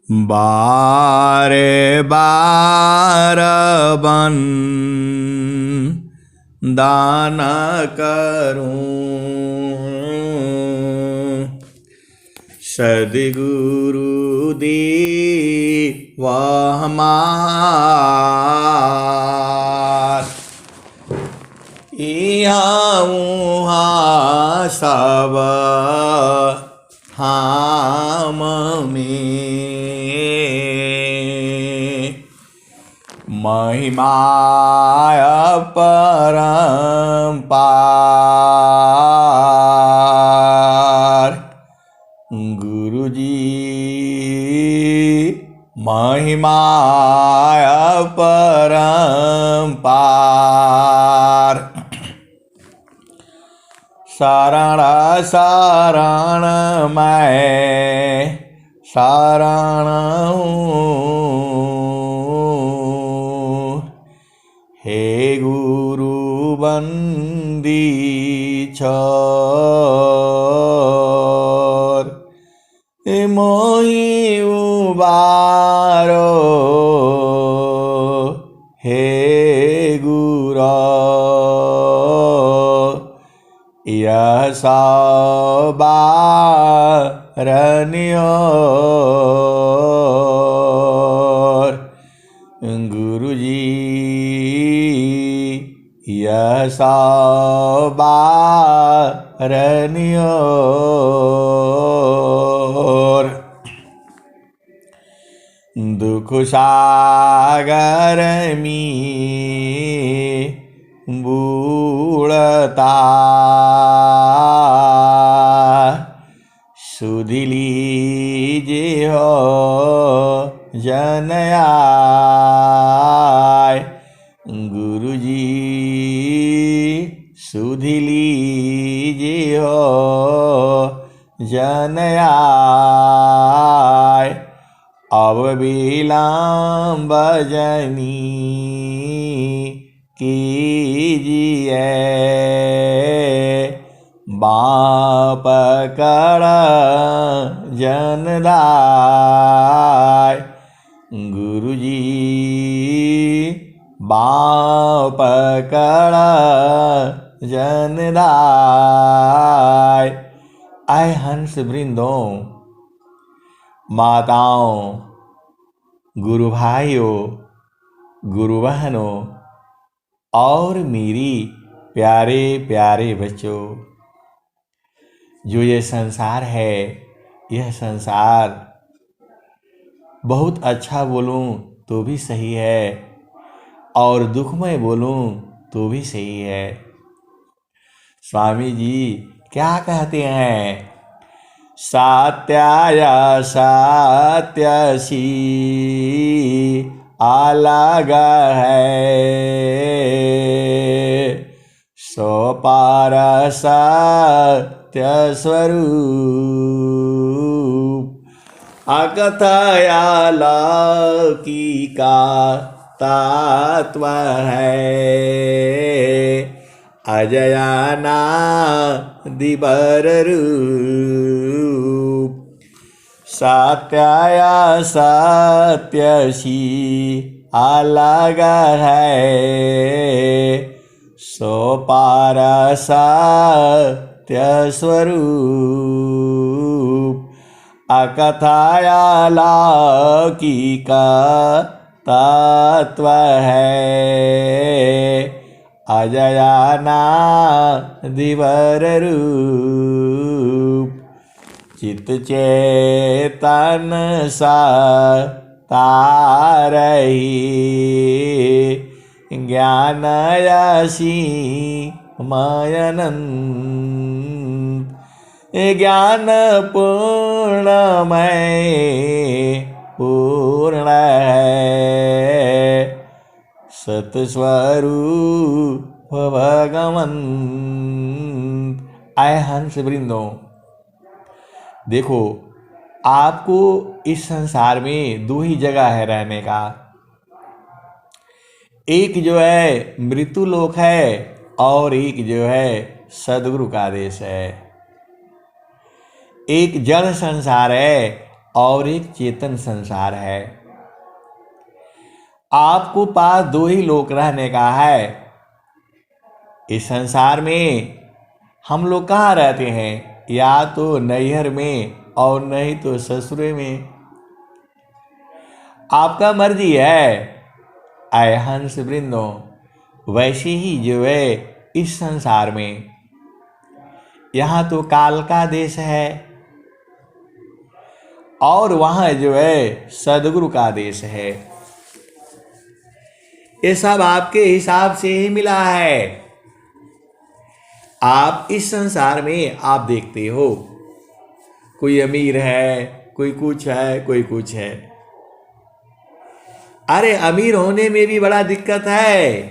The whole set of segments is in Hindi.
बारे बार बन दान करूं, सद्गुरु दी वह हमार। यहाँ उहाँ सब हम में महिमा अपरंपार। गुरु जी महिमा अपरंपार। शरण शरण मैं शरण हूँ, हे गुरु बंदी छोर। मोहि उबारो हे गुरु, यह सवारनियोर। गुरु जी यह सवारनियोर। दुख सागर में बूढ़ता सुध लीजिए हो जन आय। गुरु जी सुध लीजिए हो जन आय। अब विलंब जनी कीजिए, बाँ पकड़ जन दाय। गुरु जी बाँ पकड़ जन दाय। आए हंस वृंदों, माताओं, गुरु भाइयों, गुरु बहनों और मेरी प्यारे प्यारे बच्चों, जो ये संसार है, यह संसार बहुत अच्छा बोलूं तो भी सही है और दुखमय बोलूं तो भी सही है। स्वामी जी क्या कहते हैं? सात्याय सात्यसी अलग है, सो पार सत्य स्वरूप। अकथया लौकिका तत्व है, अजयानादिवर रूप। सत्याय सत्यसी अलग है, सो पार सत्य स्वरूप। अकथया लौकिका तत्व है, अजयानादिवर रूप। चित चेतन सा तारही, ज्ञान यसी मयनंत। ज्ञान पूर्णमय पूर्ण है, सतस्वरूप भगवंत। आए हंस वृंदों, देखो आपको इस संसार में दो ही जगह है रहने का। एक जो है मृत्यु लोक है और एक जो है सद्गुरु का देश है। एक जड़ संसार है और एक चेतन संसार है। आपको पास दो ही लोक रहने का है। इस संसार में हम लोग कहाँ रहते हैं? या तो नैहर में और नहीं तो ससुरे में। आपका मर्जी है। आए हंस वृंदो, वैसे ही जो है इस संसार में, यहाँ तो काल का देश है और वहाँ जो है सदगुरु का देश है। ये सब आपके हिसाब से ही मिला है। आप इस संसार में आप देखते हो, कोई अमीर है, कोई कुछ है, कोई कुछ है। अरे अमीर होने में भी बड़ा दिक्कत है।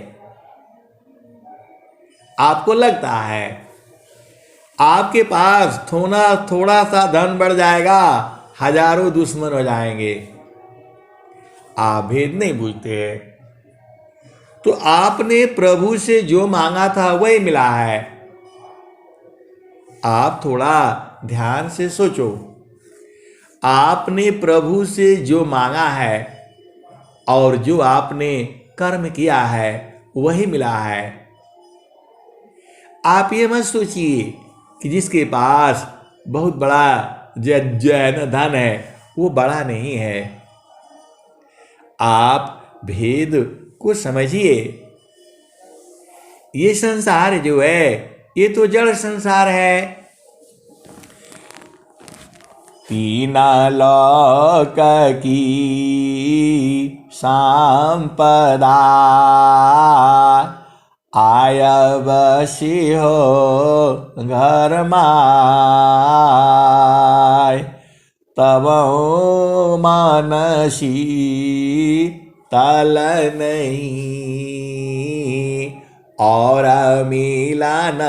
आपको लगता है आपके पास थोड़ा सा धन बढ़ जाएगा, हजारों दुश्मन हो जाएंगे। आप भेद नहीं बूझते। तो आपने प्रभु से जो मांगा था वही मिला है। आप थोड़ा ध्यान से सोचो, आपने प्रभु से जो मांगा है और जो आपने कर्म किया है वही मिला है। आप ये मत सोचिए कि जिसके पास बहुत बड़ा जो है ना धन है वो बड़ा नहीं है। आप भेद को समझिए। ये संसार जो है ये तो जड़ संसार है। तीना लोक की संपदा, आय बसी हो घर माय। तब मानसी तल नहीं, और मिलन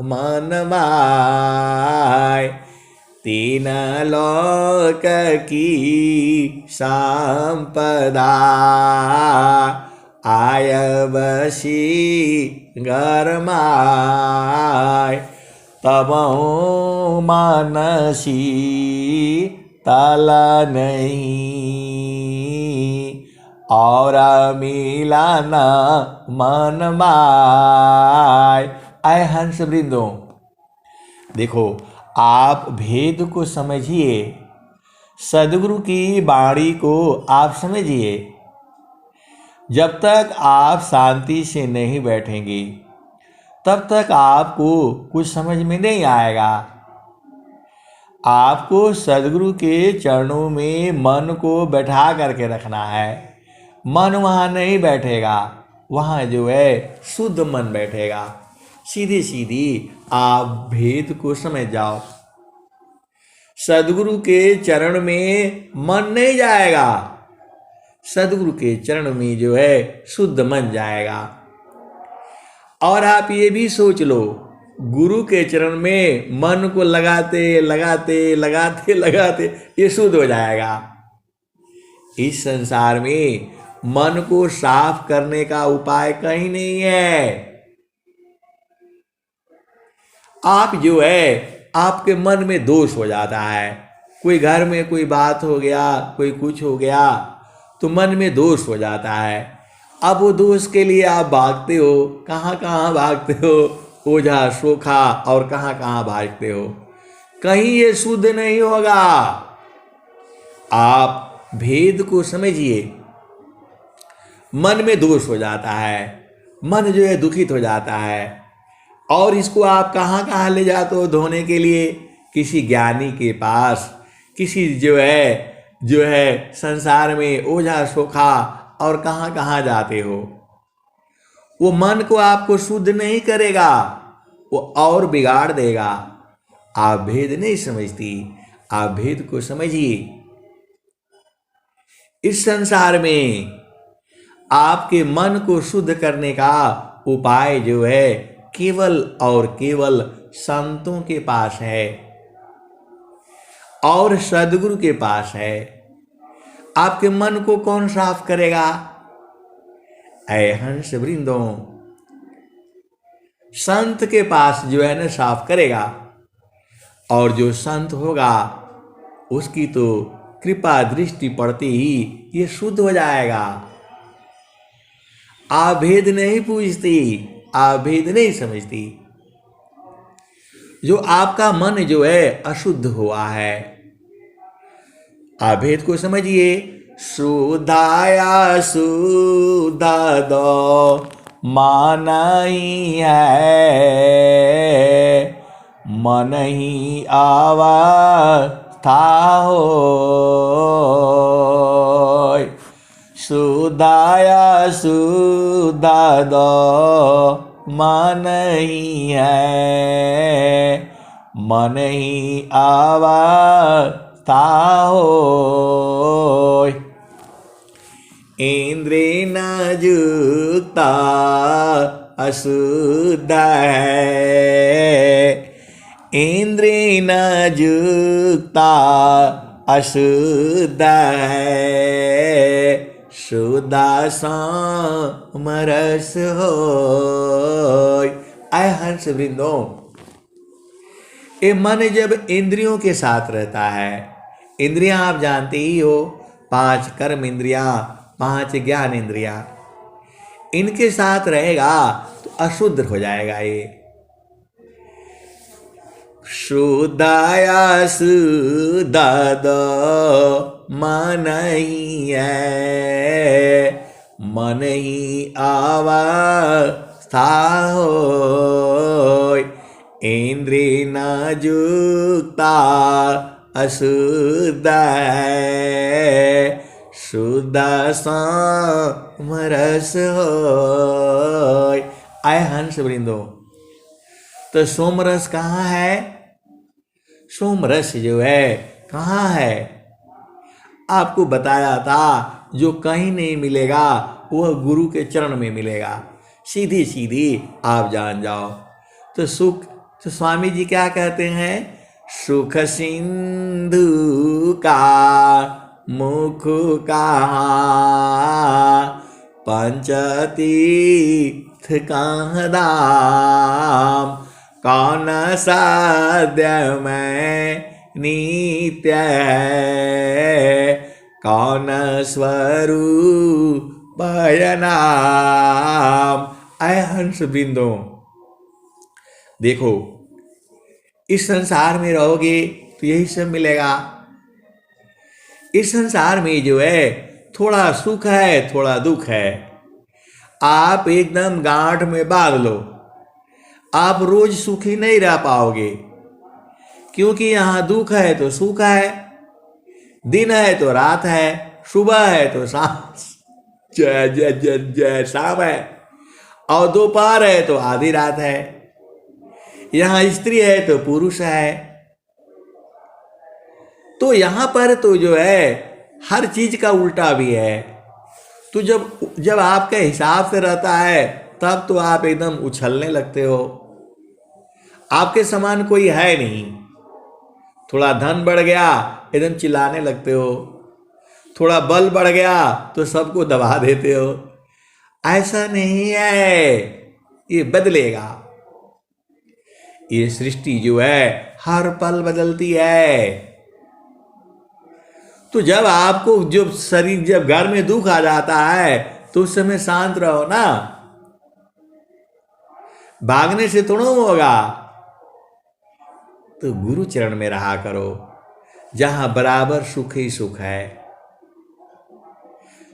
मन माय। तीन लोक की संपदा, आय बसी घर माय। तब मानसी तल नहीं, और मिलन मन माय। आए हंस वृंदो, देखो आप भेद को समझिए, सदगुरु की वाणी को आप समझिए। जब तक आप शांति से नहीं बैठेंगे तब तक आपको कुछ समझ में नहीं आएगा। आपको सदगुरु के चरणों में मन को बैठा करके रखना है। मन वहाँ नहीं बैठेगा, वहाँ जो है शुद्ध मन बैठेगा। सीधी सीधी आप भेद को समझ जाओ। सदगुरु के चरण में मन नहीं जाएगा, सदगुरु के चरण में जो है शुद्ध मन जाएगा। और आप ये भी सोच लो, गुरु के चरण में मन को लगाते लगाते लगाते लगाते ये शुद्ध हो जाएगा। इस संसार में मन को साफ करने का उपाय कहीं नहीं है। आप जो है आपके मन में दोष हो जाता है। कोई घर में कोई बात हो गया, कोई कुछ हो गया तो मन में दोष हो जाता है। अब वो दोष के लिए आप भागते हो, कहाँ कहाँ भागते हो, ओझा सोखा और कहाँ कहाँ भागते हो। कहीं ये शुद्ध नहीं होगा। आप भेद को समझिए। मन में दोष हो जाता है, मन जो है दुखित हो जाता है, और इसको आप कहाँ कहाँ ले जाते हो धोने के लिए? किसी ज्ञानी के पास, किसी जो है संसार में ओझा सोखा और कहाँ कहाँ जाते हो। वो मन को आपको शुद्ध नहीं करेगा, वो और बिगाड़ देगा। आप भेद नहीं समझती, आप भेद को समझिए। इस संसार में आपके मन को शुद्ध करने का उपाय जो है केवल और केवल संतों के पास है और सदगुरु के पास है। आपके मन को कौन साफ करेगा? ऐ हंस वृंदों, संत के पास जो है ना साफ करेगा। और जो संत होगा उसकी तो कृपा दृष्टि पड़ती ही ये शुद्ध हो जाएगा। आभेद नहीं पूछती, आभेद नहीं समझती। जो आपका मन जो है अशुद्ध हुआ है, आभेद को समझिए। शुद्धाया शुद्ध दो मानई है, मन ही अवस्था हो। शुद्धाया शुद्ध दो मन ही है, मन ही अवस्था हो। इंद्रिय न युक्ता अशुद्ध है, इंद्रिय न युक्ता अशुद्ध है, शुद्ध समरस हो। आय हंस वृंदो, ये मन जब इंद्रियों के साथ रहता है, इंद्रियां आप जानते ही हो, 5 कर्म इंद्रियां, 5 ज्ञान इंद्रियां, इनके साथ रहेगा तो अशुद्ध हो जाएगा ये। शुद्धाया शुद्ध दो मन ही है, मन ही अवस्था हो। इंद्रिय न युक्ता अशुद्ध है, शुद्ध समरस हो। आय हंस वृंदो, तो सोमरस कहाँ है? सोमरस जो है कहाँ है? आपको बताया था, जो कहीं नहीं मिलेगा वह गुरु के चरण में मिलेगा। सीधी सीधी आप जान जाओ। तो सुख, तो स्वामी जी क्या कहते हैं? सुख सिंधु का मुख कहाँ, पंचतीर्थ कहाँ धाम, कौन साध्य में नित्य है, कौन स्वरूप नाम। आय हंस बिंदो, देखो इस संसार में रहोगे तो यही सब मिलेगा। इस संसार में जो है थोड़ा सुख है, थोड़ा दुख है। आप एकदम गांठ में बांध लो, आप रोज सुखी नहीं रह पाओगे, क्योंकि यहाँ दुख है तो सुख है, दिन है तो रात है, सुबह है तो शाम, जय जय जय जय शाम है, और दोपहर है तो आधी रात है। यहाँ स्त्री है तो पुरुष है। तो यहाँ पर तो जो है हर चीज का उल्टा भी है। तो जब आपके हिसाब से रहता है तब तो आप एकदम उछलने लगते हो। आपके समान कोई है नहीं। थोड़ा धन बढ़ गया एकदम चिल्लाने लगते हो, थोड़ा बल बढ़ गया तो सबको दबा देते हो। ऐसा नहीं है, ये बदलेगा। ये सृष्टि जो है हर पल बदलती है। तो जब आपको जब शरीर, जब घर में दुख आ जाता है तो उस समय शांत रहो ना, भागने से थोड़ा होगा। तो गुरु चरण में रहा करो, जहां बराबर सुख ही सुख है।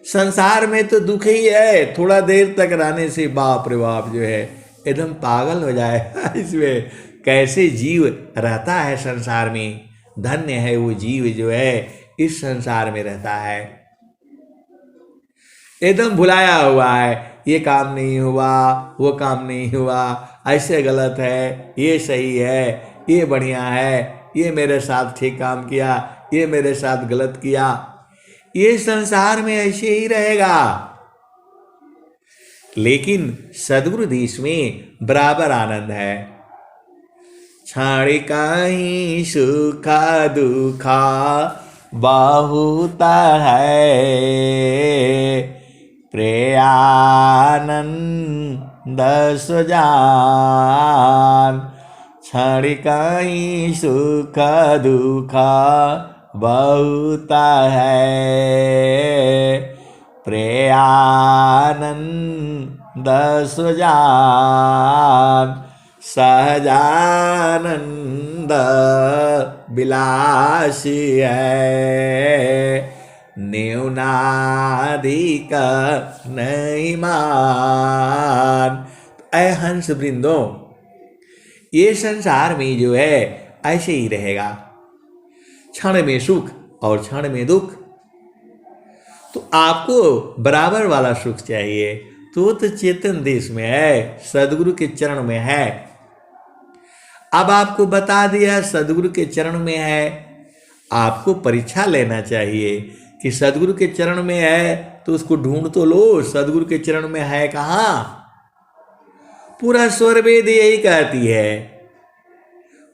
संसार में तो दुख ही है, थोड़ा देर तक रहने से बाप रे बाप जो है एकदम पागल हो जाए। इसमें कैसे जीव रहता है संसार में। धन्य है वो जीव जो है इस संसार में रहता है। एकदम भुलाया हुआ है, ये काम नहीं हुआ, वो काम नहीं हुआ, ऐसे गलत है, ये सही है, ये बढ़िया है, ये मेरे साथ ठीक काम किया, ये मेरे साथ गलत किया। ये संसार में ऐसे ही रहेगा। लेकिन सद्गुरु देश में बराबर आनंद है। क्षणिका ही सुखा दुखा बहुत है, प्रेयानंद सुजान। क्षणिका ही सुख दुखा बहुत है, प्रेयानंद सुजान सहजानंद विलासी है, न्यूनाधिक नहीं मान। ऐ हंस वृंदों, ये संसार में जो है ऐसे ही रहेगा, क्षण में सुख और क्षण में दुख। तो आपको बराबर वाला सुख चाहिए तो चेतन देश में है, सदगुरु के चरण में है। अब आपको बता दिया सदगुरु के चरण में है, आपको परीक्षा लेना चाहिए कि सदगुरु के चरण में है तो उसको ढूंढ तो लो, सदगुरु के चरण में है कहाँ। पूरा स्वर वेद यही कहती है,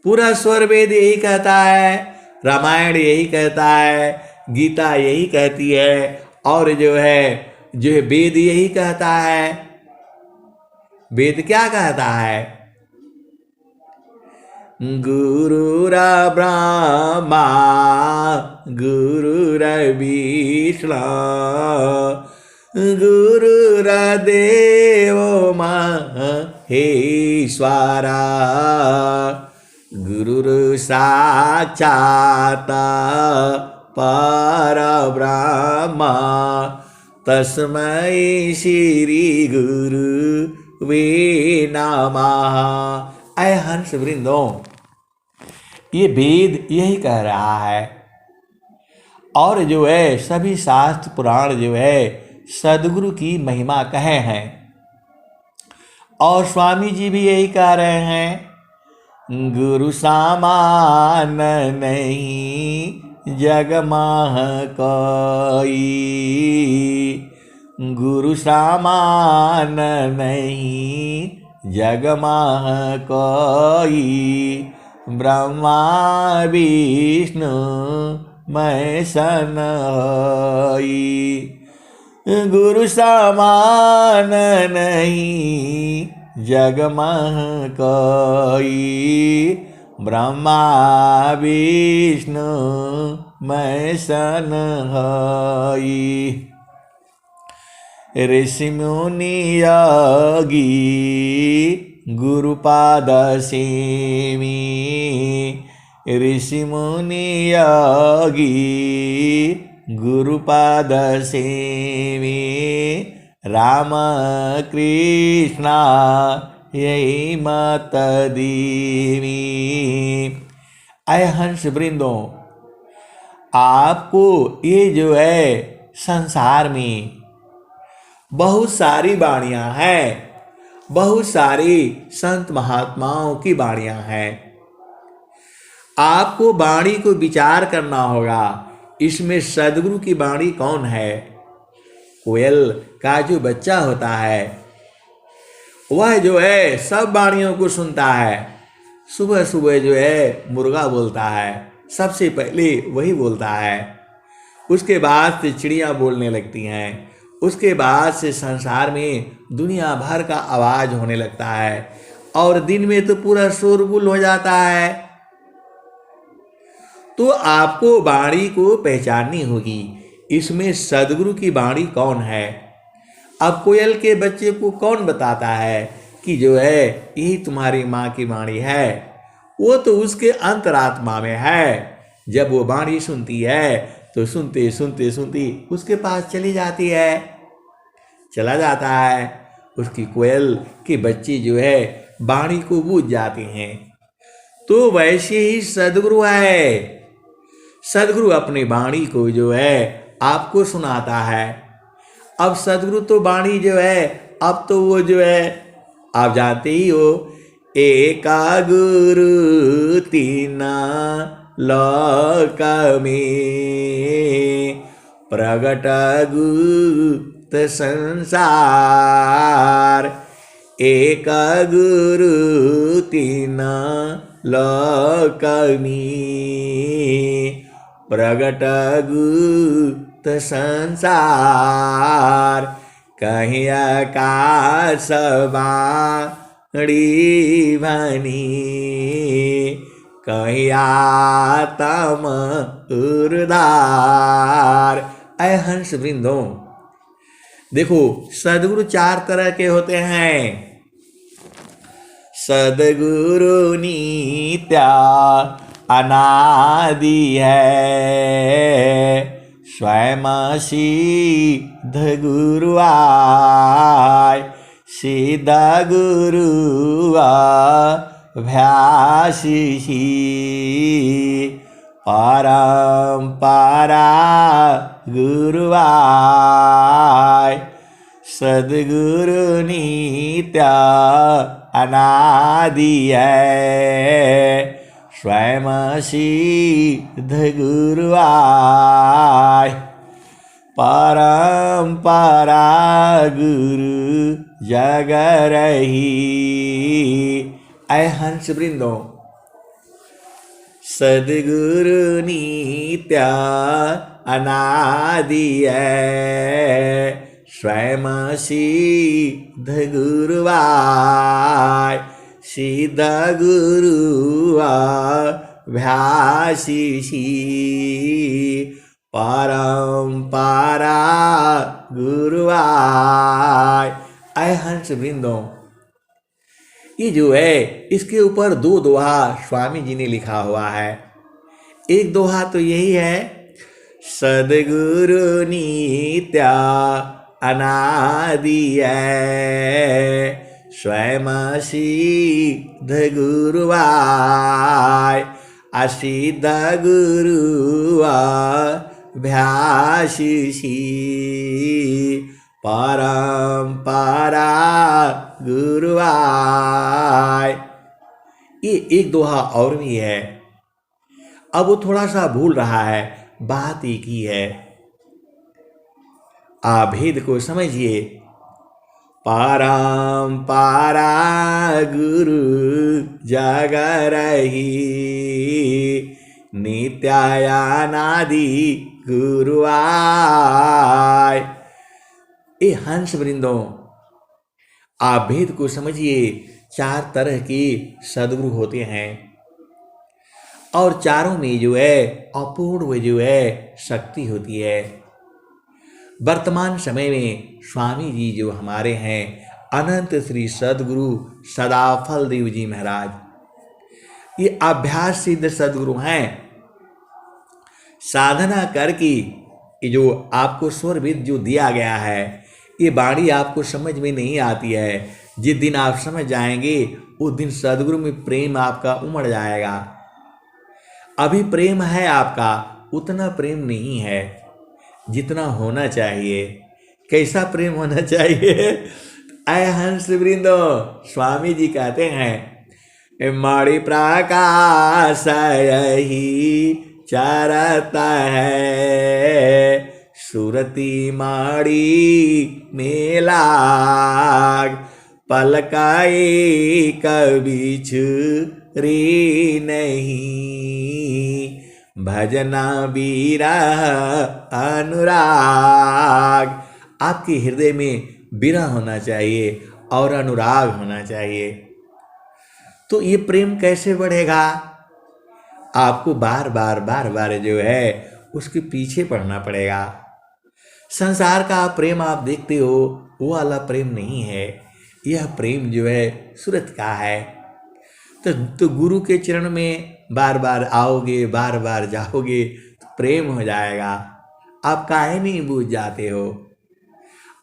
पूरा स्वर वेद यही कहता है, रामायण यही कहता है, गीता यही कहती है, और जो है वेद यही कहता है। वेद क्या कहता है? गुरुरा ब्रह्मा गुरुर्विष्णु गुरुर्देवो महेश्वरा गुरुर्साक्षात् परब्रह्म तस्मै श्री गुरुवे नमः। ऐ हंस वृंदों, ये वेद यही कह रहा है, और जो है सभी शास्त्र पुराण जो है सदगुरु की महिमा कहे हैं, और स्वामी जी भी यही कह रहे हैं, गुरु सामान नहीं जग माह कोई, गुरु सामान नहीं जग माह कोई, ब्रह्मा विष्णु महेशन होई, गुरु समान नहीं जग मह कोई, ब्रह्मा विष्णु महेशन होई। ऋषि मुनि योगी गुरुपाद सेवी, ऋषि मुनि योगी गुरुपाद सेवी, राम कृष्ण यही मत दीवी। ऐ हंस वृंदों, आपको ये जो है संसार में बहुत सारी वाणियाँ हैं, बहुत सारी संत महात्माओं की वाणियाँ हैं। आपको वाणी को विचार करना होगा, इसमें सदगुरु की वाणी कौन है। कोयल का जो बच्चा होता है वह जो है सब वाणियों को सुनता है। सुबह सुबह जो है मुर्गा बोलता है, सबसे पहले वही बोलता है, उसके बाद से चिड़ियाँ बोलने लगती हैं, उसके बाद से संसार में दुनिया भर का आवाज होने लगता है, और दिन में तो पूरा शोरगुल हो जाता है। तो आपको वाणी को पहचाननी होगी, इसमें सदगुरु की वाणी कौन है। अब कोयल के बच्चे को कौन बताता है कि जो है यही तुम्हारी माँ की वाणी है, वो तो उसके अंतरात्मा में है। जब वो वाणी सुनती है तो सुनते सुनते सुनती उसके पास चली जाती है, चला जाता है। उसकी कोयल के बच्चे जो है वाणी को बूझ जाते हैं। तो वैसे ही सदगुरु है, सदगुरु अपनी वाणी को जो है आपको सुनाता है। अब सदगुरु तो वाणी जो है, अब तो वो जो है आप जानते ही हो, एका गुरु तीना लोक में प्रगट गुप्त संसार, एक गुरु तीना लोक में प्रगट गुप्त संसार, कहीं आकाश वाणी भनी कहिया तम उर्धार। ऐ हंस वृंदों, देखो सदगुरु चार तरह के होते हैं। सदगुरु नित्या अनादि है, स्वयं सिद्ध गुरु आय, सिद्ध गुरु अभ्यासी, परंपरा गुरु आय। सदगुरु नित्या अनादि है, स्वयं सिद्ध गुरु आय, परंपरा गुरु जग रही। ऐ हंस वृंदों, सदगुरु नित्या अनादि है, स्वयं सिद्ध गुरु आय, सिद्ध गुरु अभ्यासी, परंपरा गुरु आय। ऐ हंस वृंदों, ये जो है इसके ऊपर दो दोहा स्वामी जी ने लिखा हुआ है। एक दोहा तो यही है, सदगुरु नित्या अनादि है, स्वयं सिद्ध गुरु आय, असिद्ध गुरु अभ्यासी, परंपरा गुरु आय। ये एक दोहा और भी है। अब वो थोड़ा सा भूल रहा है, बात एक ही है। आभेद को समझिए। परंपरा गुरु जग रही, नित्यानादि गुरु आय। ए हंस वृंदों, आप भेद को समझिए। चार तरह के सदगुरु होते हैं और चारों में जो है अपूर्व जो है शक्ति होती है। वर्तमान समय में स्वामी जी जो हमारे हैं, अनंत श्री सदगुरु सदाफल देव जी महाराज, ये अभ्यास सिद्ध सदगुरु हैं। साधना करके ये जो आपको स्वरविद जो दिया गया है, ये वाणी आपको समझ में नहीं आती है। जिस दिन आप समझ जाएंगे उस दिन सदगुरु में प्रेम आपका उमड़ जाएगा। अभी प्रेम है आपका, उतना प्रेम नहीं है जितना होना चाहिए। कैसा प्रेम होना चाहिए? ऐ हंस वृंदो, स्वामी जी कहते हैं, मणि प्रकाश यही चरता है, सुरती माड़ी मेलाग, पलकाई कभी छुरी नहीं, भजना विरह अनुराग। आपके हृदय में विरह होना चाहिए और अनुराग होना चाहिए। तो ये प्रेम कैसे बढ़ेगा? आपको बार बार जो है उसके पीछे पड़ना पड़ेगा। संसार का प्रेम आप देखते हो, वो वाला प्रेम नहीं है। यह प्रेम जो है सूरत का है। तो गुरु के चरण में बार बार आओगे, बार बार जाओगे तो प्रेम हो जाएगा। आप काहे नहीं बूझ जाते हो?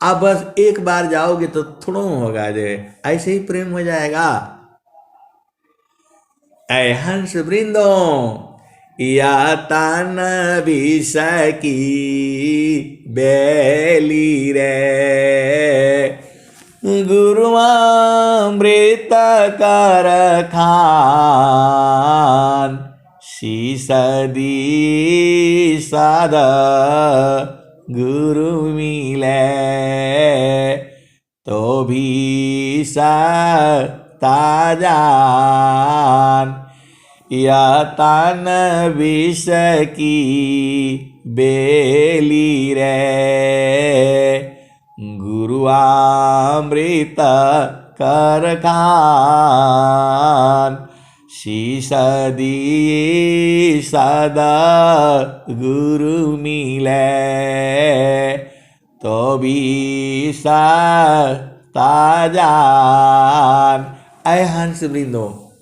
आप बस एक बार जाओगे तो थोड़ा होगा, जो ऐसे ही प्रेम हो जाएगा। ऐ हंस वृंदों, या तान विष की बेली रे, गुरुअमृत कर खान, शीसदी साद गुरु मिले, तो भी ताजान, या तान विष की बेली रे, गुरुअमृत कर खान, शीश दिए सदा गुरु मिले तो भी ताजान। अय हंस वृंदो,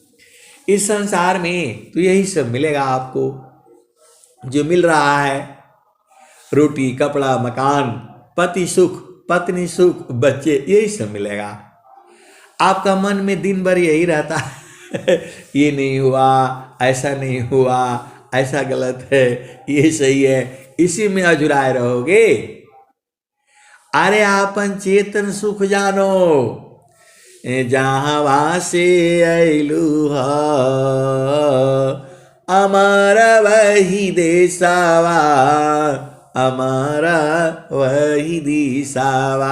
इस संसार में तो यही सब मिलेगा आपको जो मिल रहा है। रोटी, कपड़ा, मकान, पति सुख, पत्नी सुख, बच्चे, यही सब मिलेगा। आपका मन में दिन भर यही रहता है ये नहीं हुआ, ऐसा नहीं हुआ, ऐसा गलत है, ये सही है, इसी में अजुराए रहोगे। अरे आपन चेतन सुख जानो, जहाँ वासे अइलू ह अमर वही देसावा, अमर वही दिशावा।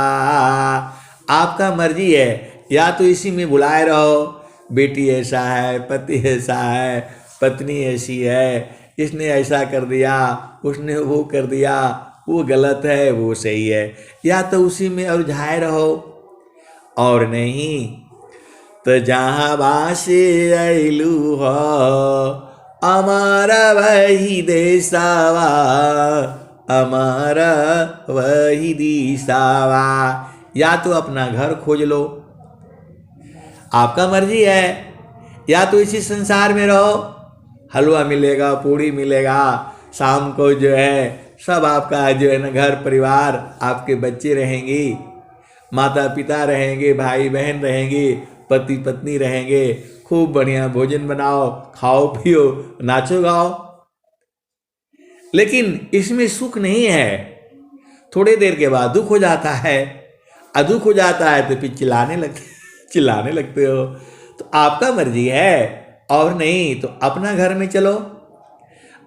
आपका मर्जी है, या तो इसी में बुलाए रहो, बेटी ऐसा है, पति ऐसा है, पत्नी ऐसी है, इसने ऐसा कर दिया, उसने वो कर दिया, वो गलत है, वो सही है, या तो उसी में उलझाए रहो। और नहीं तो जहाँ बासे अइलू हो अमारा वही देसावा, अमारा वही दिशावा। या तो अपना घर खोज लो, आपका मर्जी है, या तो इसी संसार में रहो, हलवा मिलेगा, पूड़ी मिलेगा, शाम को जो है सब आपका जो है ना घर परिवार, आपके बच्चे रहेंगे, माता पिता रहेंगे, भाई बहन रहेंगे, पति पत्नी रहेंगे, खूब बढ़िया भोजन बनाओ, खाओ पियो, नाचो गाओ। लेकिन इसमें सुख नहीं है, थोड़ी देर के बाद दुख हो जाता है, दुख हो जाता है तो फिर चिल्लाने लगते हो। तो आपका मर्जी है, और नहीं तो अपना घर में चलो।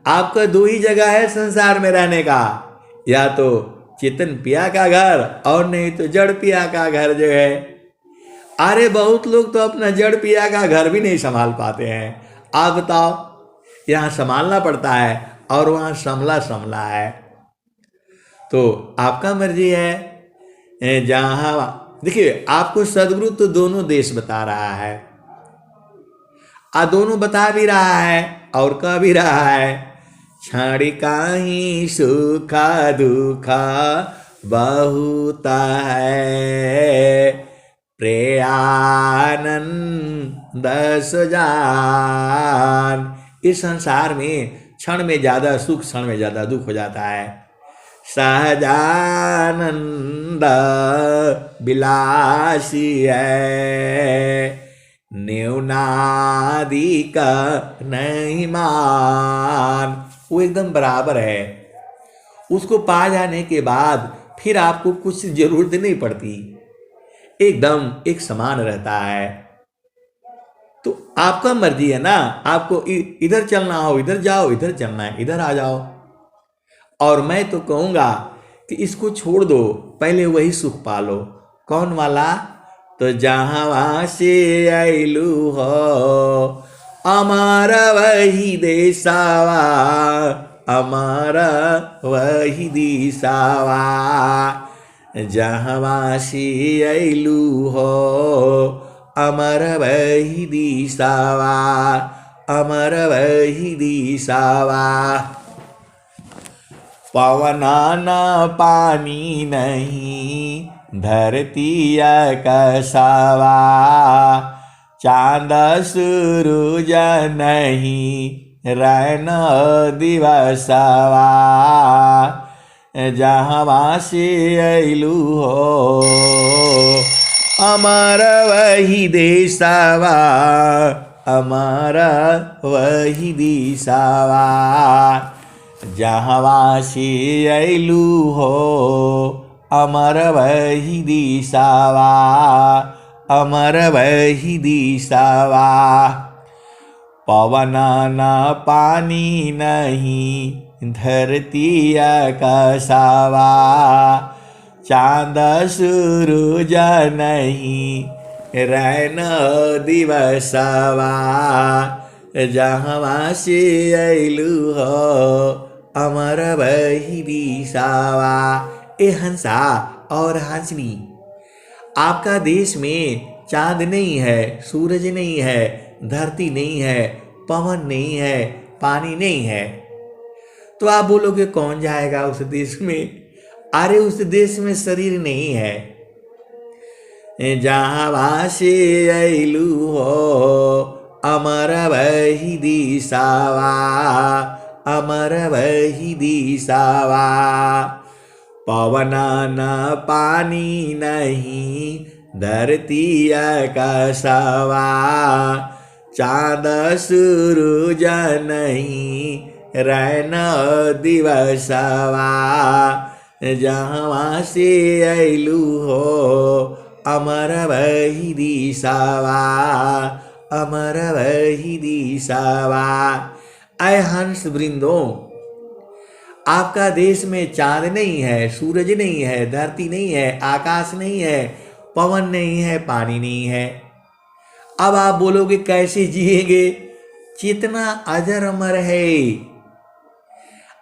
आपका दो ही जगह है संसार में रहने का, या तो चेतन पिया का घर, और नहीं तो जड़ पिया का घर जो है। अरे बहुत लोग तो अपना जड़ पिया का घर भी नहीं संभाल पाते हैं। आप बताओ, यहाँ संभालना पड़ता है और वहाँ संभला है। तो आपका मर्जी है, जहाँ देखिए आपको सदगुरु तो दोनों देश बता रहा है, दोनों बता भी रहा है और कह भी रहा है। छाड़ी काही सुखा दुखा बहुत है, प्रेयानंद सुजान। इस संसार में क्षण में ज्यादा सुख, क्षण में ज्यादा दुख हो जाता है। सहजानंद बिलासी है, न्यूनादिक नहीं मान। वो एकदम बराबर है, उसको पा जाने के बाद फिर आपको कुछ जरूरत नहीं पड़ती, एकदम एक समान रहता है। तो आपका मर्जी है ना, आपको इधर चलना हो इधर जाओ, इधर चलना है इधर आ जाओ। और मैं तो कहूँगा कि इसको छोड़ दो, पहले वही सुख पालो। कौन वाला? तो जहाँ से अइलू हो अमारा वही देसावा, अमारा वही दिशावा। जहाँ से अइलू हो अमर वही दिशावा, अमर वही दिशावा। पवना न पानी नहीं धरती आकाशवा, चांद सूरज नहीं रैन दिवसवा। जहाँ से अइलू हो अमर वही देशवा, अमर वही दिशावा। जहाँ से अइलू हो अमर वही दिशावा, अमर वही दिशावा। पवन न पानी नहीं धरती आकाशवा, चांद सूरज नहीं रैन दिवसवा। जहाँ से अइलू हो अमर वही दिशावा। ए हंसा और हंसनी, आपका देश में चांद नहीं है, सूरज नहीं है, धरती नहीं है, पवन नहीं है, पानी नहीं है। तो आप बोलोगे कौन जाएगा उस देश में? अरे उस देश में शरीर नहीं है। जहाँ वासे अइलू हो अमर वही दिशावा, अमर वही दिशावा। पवन न पानी नहीं धरती आकाशवा, चाँद सूरज नहीं रैन दिवसवा। जहाँ से अइलू हो अमर वही दिशावा, अमर वही दिशावा। ऐ हंस वृंदों, आपका देश में चांद नहीं है, सूरज नहीं है, धरती नहीं है, आकाश नहीं है, पवन नहीं है, पानी नहीं है। अब आप बोलोगे कैसे जिएंगे? चेतना अजर अमर है।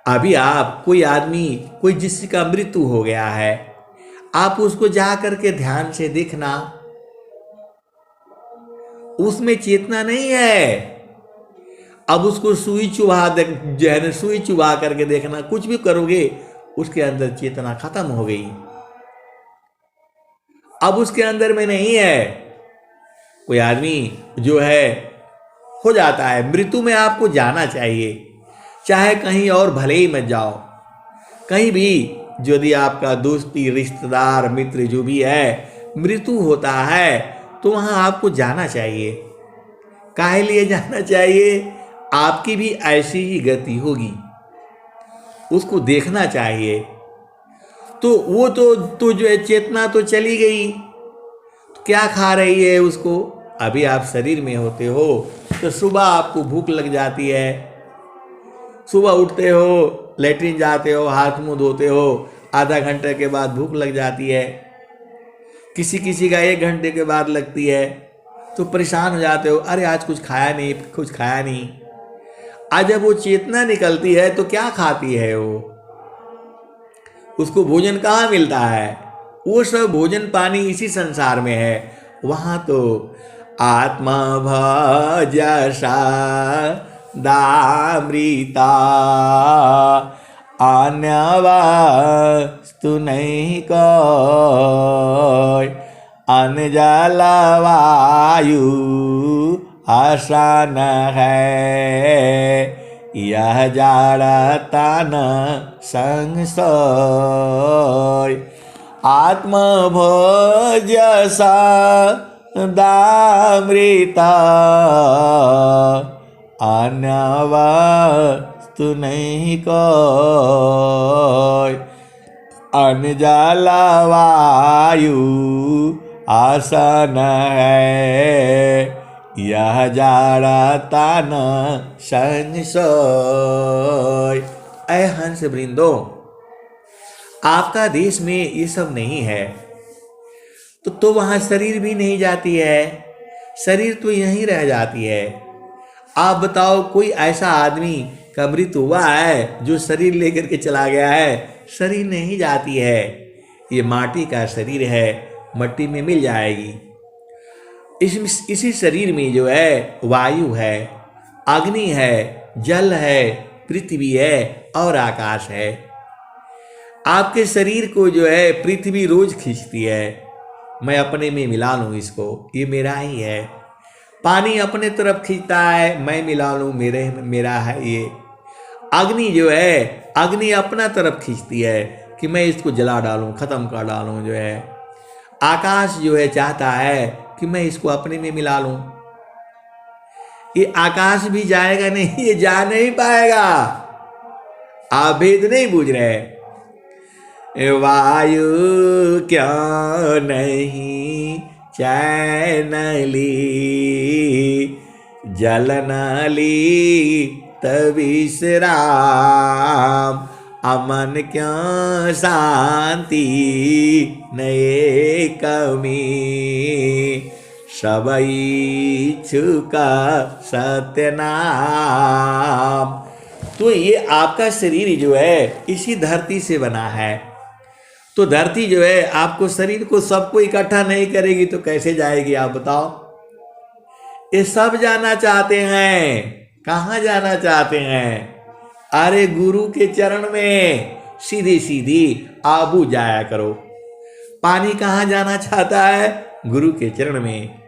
अभी आप कोई आदमी, कोई जिसका मृत्यु हो गया है, आप उसको जा करके ध्यान से देखना, उसमें चेतना नहीं है। अब उसको सुई चुभा जो है ना, सुई चुभा करके देखना, कुछ भी करोगे उसके अंदर चेतना खत्म हो गई, अब उसके अंदर में नहीं है। कोई आदमी जो है हो जाता है, मृत्यु में आपको जाना चाहिए, चाहे कहीं और भले ही मत जाओ, कहीं भी यदि आपका दोस्ती रिश्तेदार मित्र जो भी है मृत्यु होता है तो वहां आपको जाना चाहिए। काहे लिए जाना चाहिए? आपकी भी ऐसी ही गति होगी, उसको देखना चाहिए। तो वो तो जो है चेतना तो चली गई, तो क्या खा रही है उसको? अभी आप शरीर में होते हो तो सुबह आपको भूख लग जाती है, सुबह उठते हो, लेटरिन जाते हो, हाथ मुंह धोते हो, आधा घंटे के बाद भूख लग जाती है, किसी किसी का 1 घंटे के बाद लगती है, तो परेशान हो जाते हो, अरे आज कुछ खाया नहीं, कुछ खाया नहीं। आज जब वो चेतना निकलती है तो क्या खाती है वो? उसको भोजन कहाँ मिलता है? वो सब भोजन पानी इसी संसार में है। वहाँ तो आत्मा भजसा दामृता, अन्य वस्तु नहीं कोई, अन्न जल वायु आसान है, यह जाड़ता न संशय। आत्म भोजसा दामृता, अन्य वस्तु नहीं कोई, अन्न जल वायु आसन है, यह जाड़ता न संशय। ऐ हंस वृंदो, आपका देश में ये सब नहीं है तो वहां शरीर भी नहीं जाती है, शरीर तो यहीं रह जाती है। आप बताओ, कोई ऐसा आदमी का मृत्यु हुआ है जो शरीर लेकर के चला गया है? शरीर नहीं जाती है, ये माटी का शरीर है, मट्टी में मिल जाएगी। इसी शरीर में जो है वायु है, अग्नि है, जल है, पृथ्वी है और आकाश है। आपके शरीर को जो है पृथ्वी रोज खींचती है, मैं अपने में मिला लूँ इसको, ये मेरा ही है। पानी अपने तरफ खींचता है, मैं मिला लूँ, मेरा है ये। अग्नि जो है, अग्नि अपना तरफ खींचती है कि मैं इसको जला डालूं, खत्म कर डालूं जो है। आकाश जो है चाहता है कि मैं इसको अपने में मिला लूं। ये आकाश भी जाएगा नहीं, ये जा नहीं पाएगा। आप भेद नहीं बूझ रहे। वायु क्या नहीं चैन ली, जल न ली तविश्राम, अमन क्या शांति नए कमी, सब इच्छुका सत्यनाम। तो ये आपका शरीर जो है इसी धरती से बना है। तो धरती जो है आपको शरीर को सबको इकट्ठा नहीं करेगी तो कैसे जाएगी आप बताओ? ये सब जाना चाहते हैं। कहाँ जाना चाहते हैं? अरे गुरु के चरण में सीधी सीधी आबू जाया करो। पानी कहाँ जाना चाहता है? गुरु के चरण में।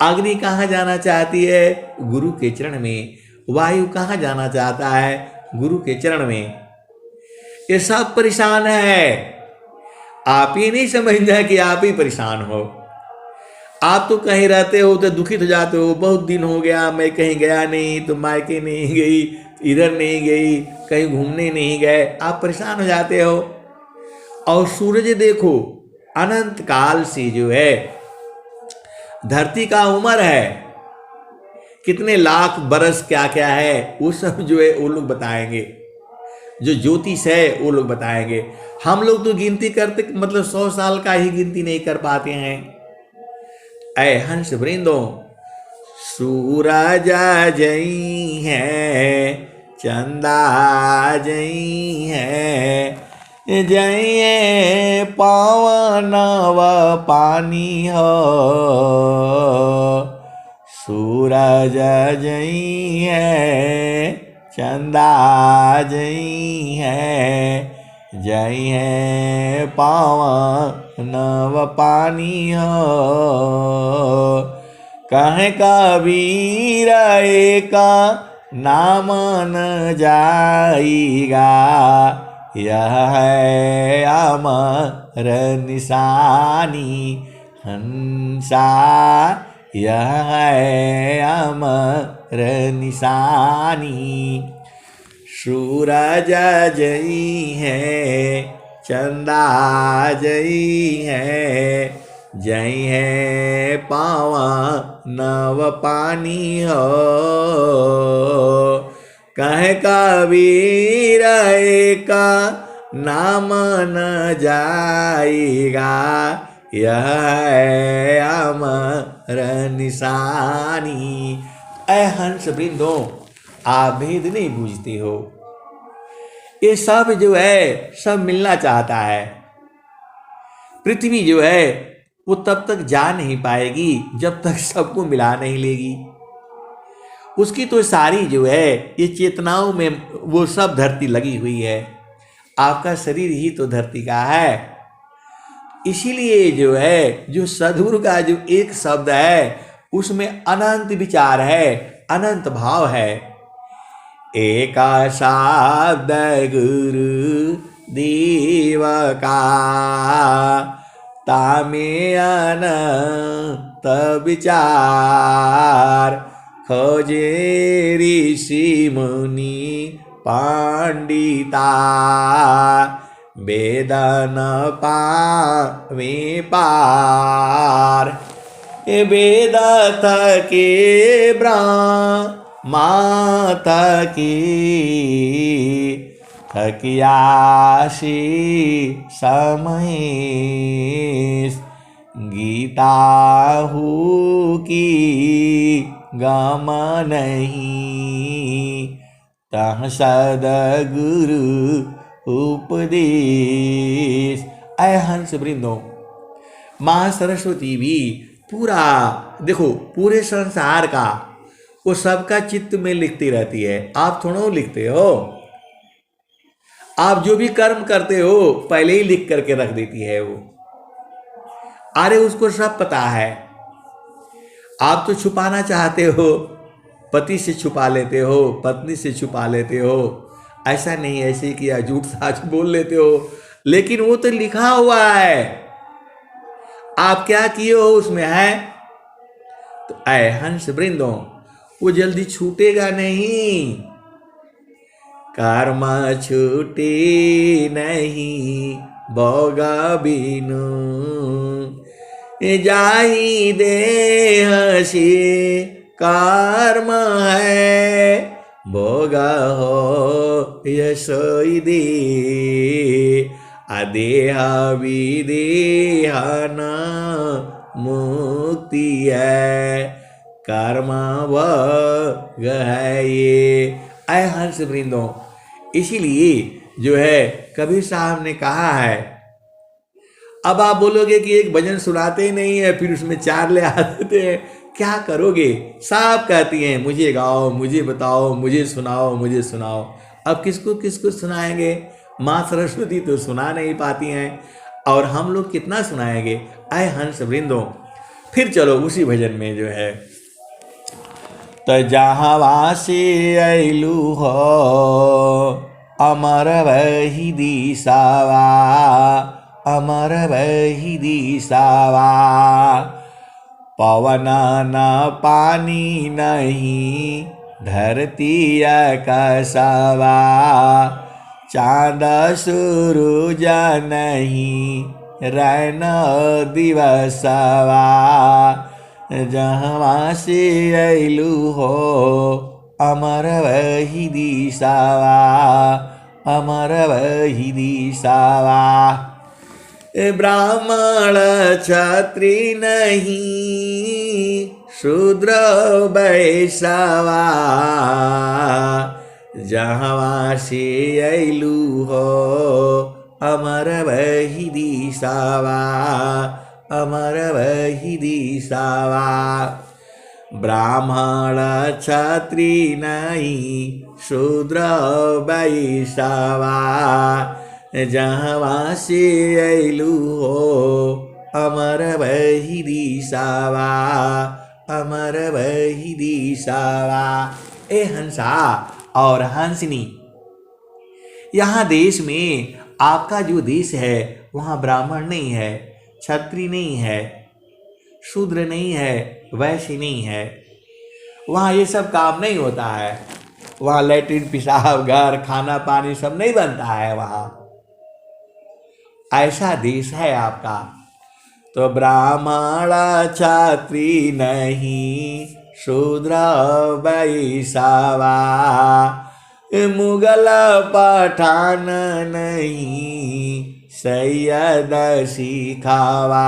अग्नि कहाँ जाना चाहती है? गुरु के चरण में। वायु कहाँ जाना चाहता है? गुरु के चरण में। ये सब परेशान है। आप ही नहीं समझना कि आप ही परेशान हो। आप तो कहीं रहते हो तो दुखित हो जाते हो, बहुत दिन हो गया मैं कहीं गया नहीं, तो मायके नहीं गई, इधर नहीं गई, कहीं घूमने नहीं गए, आप परेशान हो जाते हो। और सूरज देखो, अनंत काल से जो है धरती का उम्र है, कितने लाख बरस क्या क्या है वो सब जो है वो लोग बताएंगे, जो ज्योतिष है वो लोग बताएंगे। हम लोग तो गिनती करते मतलब 100 साल का ही गिनती नहीं कर पाते हैं। ऐ हंस वृंदो, सूरज जई है, चंदा जई है, जइए पावन व पानी हो, सूरज जई है, चंदा जई है, जय है पावन व पानी हो, कहे कबीर का नाम न जाएगा, यह है अमर निशानी हंसा, यह है अमर निशानी, सूरज जई है, चंदा जई है, जय है पावन व पानी हो, कहे कबीर का नाम न जाएगा, यह है अमर निशानी। ऐ हंस वृंदो, आप भेद नहीं बूझते हो। ये सब जो है सब मिलना चाहता है। पृथ्वी जो है वो तब तक जा नहीं पाएगी जब तक सबको मिला नहीं लेगी। उसकी तो सारी जो है ये चेतनाओं में वो सब धरती लगी हुई है। आपका शरीर ही तो धरती का है। इसीलिए जो है जो सद्गुरु का जो एक शब्द है उसमें अनंत विचार है, अनंत भाव है। एक शब्द गुरु देव का, तामे अनंत विचार, खोजे ऋषि मुनि पंडिता, वेदन पावे पार, वेद के ब्रह्मा की थकियासी समय, गीता हूँ की गम नहीं, तह सद्गुरु उपदेश। ऐ हंस वृंदो, माँ सरस्वती भी पूरा देखो पूरे संसार का वो सबका चित्त में लिखती रहती है। आप थोड़ा लिखते हो, आप जो भी कर्म करते हो पहले ही लिख करके रख देती है वो। अरे उसको सब पता है। आप तो छुपाना चाहते हो, पति से छुपा लेते हो, पत्नी से छुपा लेते हो, ऐसा नहीं ऐसे किया झूठ साच बोल लेते हो, लेकिन वो तो लिखा हुआ है। आप क्या किए हो उसमें है। तो ऐ हंस वृंदो, वो जल्दी छूटेगा नहीं। कर्म छूटे नहीं बोगा बिनु, जाई देह से कर्म है, भोगा हो यशोई दे, अदेह विदेह न मुक्ति है, कर्म भोग है ये। ऐ हंस वृंदो, इसीलिए जो है कबीर साहब ने कहा है। अब आप बोलोगे कि एक भजन सुनाते ही नहीं है, फिर उसमें 4 ले आते हैं, क्या करोगे? सब कहती हैं मुझे गाओ, मुझे बताओ, मुझे सुनाओ, मुझे सुनाओ। अब किसको किसको सुनाएंगे? माँ सरस्वती तो सुना नहीं पाती हैं, और हम लोग कितना सुनाएंगे? आए हंस वृंदो, फिर चलो उसी भजन में जो है, तो जहाँ वासी अइलू हो अमर वही दिशावा, अमर वही दिशावा। पवन न पानी नहीं धरती आकाशवा, चाँद सूरज नहीं रैन दिवसवा। जहाँ से अइलू हो अमर वही दिशावा, अमर वही दिशावा। ब्राह्मण क्षत्रि नहीं शूद्र वैश्यवा, जहाँ से अइलू हो अमर वही दिशावा, अमर वही दिशावा। ब्राह्मण क्षत्रि नहीं शूद्र वैश्यवा, जहाँ से अइलू हो अमर वही दिशावा, अमर वही दिशावा। ए हंसा और हंसनी, यहाँ देश में आपका जो देश है वहाँ ब्राह्मण नहीं है, क्षत्रिय नहीं है, शूद्र नहीं है, वैश्य नहीं है। वहाँ ये सब काम नहीं होता है। वहाँ लैट्रिन पेशाब घर खाना पानी सब नहीं बनता है वहाँ। ऐसा देश है आपका। तो ब्राह्मण क्षत्रिय नहीं शूद्र वैश्यवा, मुगल पठान नहीं सैयद सिखावा,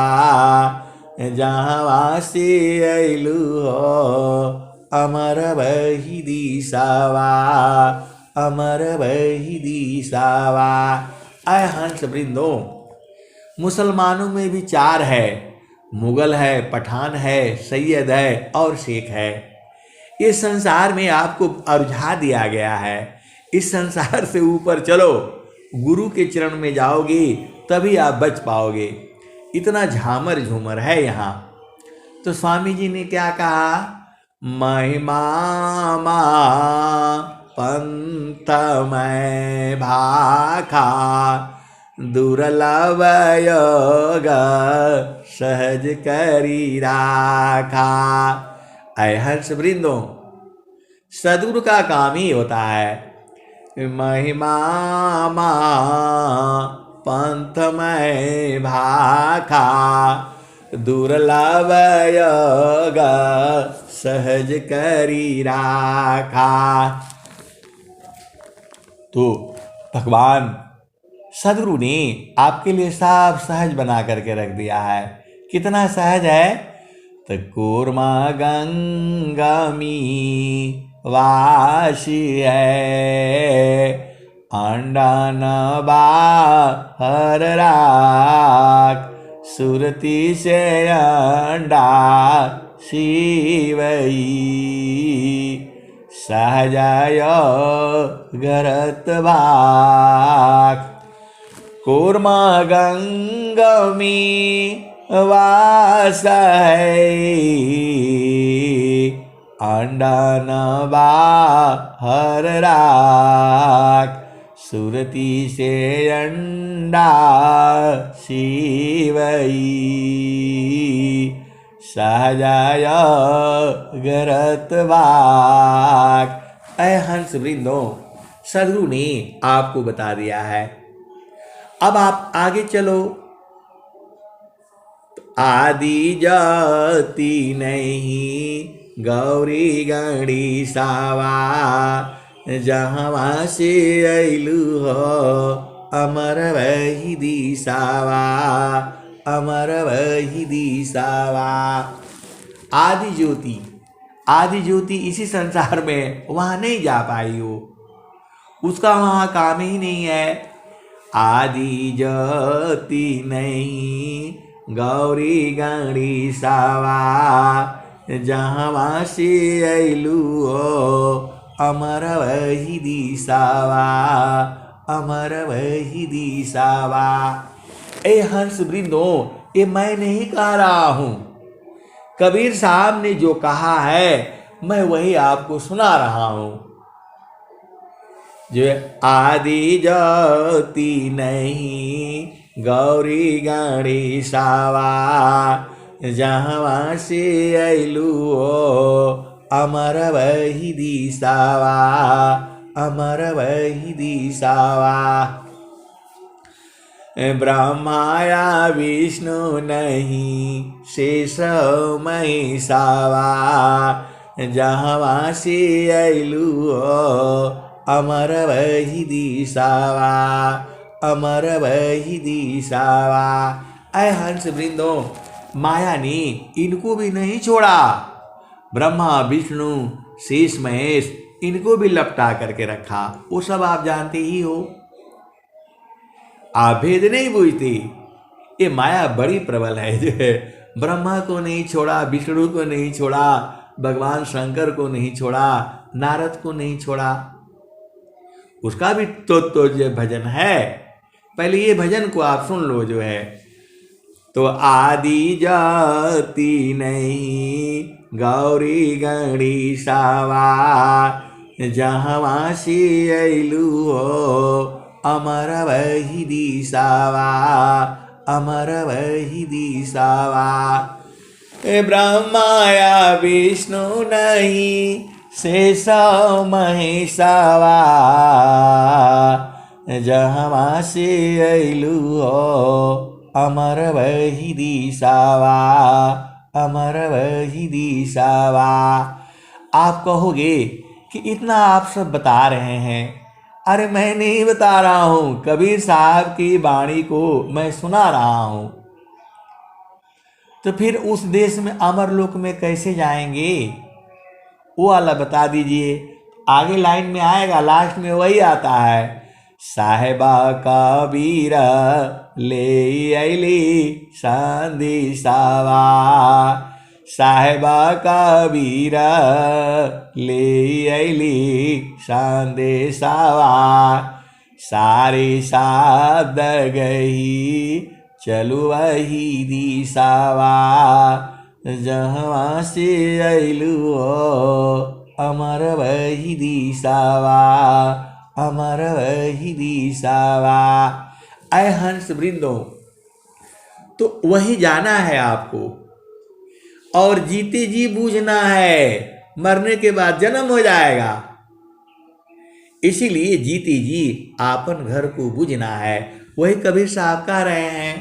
जहाँ से अइलू हो अमर वही दिशावा, अमर वही दिशावा। आय हंस वृंदो, मुसलमानों में भी चार है, मुगल है, पठान है, सैयद है और शेख है। इस संसार में आपको उलझा दिया गया है। इस संसार से ऊपर चलो, गुरु के चरण में जाओगे तभी आप बच पाओगे। इतना झामर झूमर है यहाँ। तो स्वामी जी ने क्या कहा? महिमा पंथ में भाखा, दुर्लभ योग सहज करी राखा। ऐ हंस वृंदो, सद्गुरु का काम ही होता है। महिमा पंथ में भाखा, दुर्लभ योग सहज करी राखा। तो भगवान सद्गुरु ने आपके लिए सब सहज बना करके रख दिया है। कितना सहज है? तो कूर्मा गंगामी वासी है, अंडा न बाहर राख, सुरती से अंडा शिवई, सहजाय गरत भाग। कूर्मा गंगमी वास है, अंडा न बाहर राख, सुरती से अंडा शिवई, सहजाय गरत भाग। ऐ हंस वृंदो, सद्गुरु ने आपको बता दिया है। अब आप आगे चलो। आदि जाति नहीं गौरी गणेशावा, जहाँ से अइलू हो अमर वही दिशावा, अमर वही दिशावा। आदि ज्योति, आदि ज्योति इसी संसार में वहाँ नहीं जा पाई हो, उसका वहाँ काम ही नहीं है। आदि ज्योति नहीं गौरी गणेशावा, जहाँ से अइलू हो अमर वही दिशावा, अमर वही दिशावा। ए हंस वृंदो, ये मैं नहीं कह रहा हूं, कबीर साहब ने जो कहा है मैं वही आपको सुना रहा हूं। जो आदि ज्योति नहीं गौरी गणेशावा, जहाँ से अइलू हो अमर वही दिशावा, अमर वही दिशावा। ब्रह्माया विष्णु नहीं शेष महेशावा, जहाँ से अइलू हो अमर वही दिशावा, अमर वही दिशावा। ऐ हंस वृंदो, माया ने इनको भी नहीं छोड़ा। ब्रह्मा विष्णु शेष महेश इनको भी लपटा करके रखा, वो सब आप जानते ही हो। आप भेद नहीं बूझते, ये माया बड़ी प्रबल है। जो है ब्रह्मा को नहीं छोड़ा, विष्णु को नहीं छोड़ा, भगवान शंकर को नहीं छोड़ा, नारद को नहीं छोड़ा। उसका भी तो जो भजन है, पहले ये भजन को आप सुन लो। जो है तो आदि जाति नहीं गौरी गणेशावा, जहाँ से अइलू हो अमर वही दिशावा, अमर वही दिशावा। ब्रह्माया विष्णु नहीं शेष महेशावा, जहाँ से अइलू हो अमर वही दिशावा, अमर वही दिशावा। आप कहोगे कि इतना आप सब बता रहे हैं, अरे मैं नहीं बता रहा हूँ, कबीर साहब की वाणी को मैं सुना रहा हूँ। तो फिर उस देश में अमर लोक में कैसे जाएंगे, वो वाला बता दीजिए। आगे लाइन में आएगा, लास्ट में वही आता है, साहेबा कबीर ले अइली संदेशावा, साहेबा कबीर ले अइली संदेशावा। सारे शब्द गही चलू वही दिशावा, जहाँ से अइलू हो अमर वही दिशावा, अमर वही दिशावा। ऐ हंस वृंदो, तो वही जाना है आपको, और जीते जी बूझना है, मरने के बाद जन्म हो जाएगा। इसीलिए जीते जी आपन घर को बूझना है। वही कबीर साहब कह रहे हैं,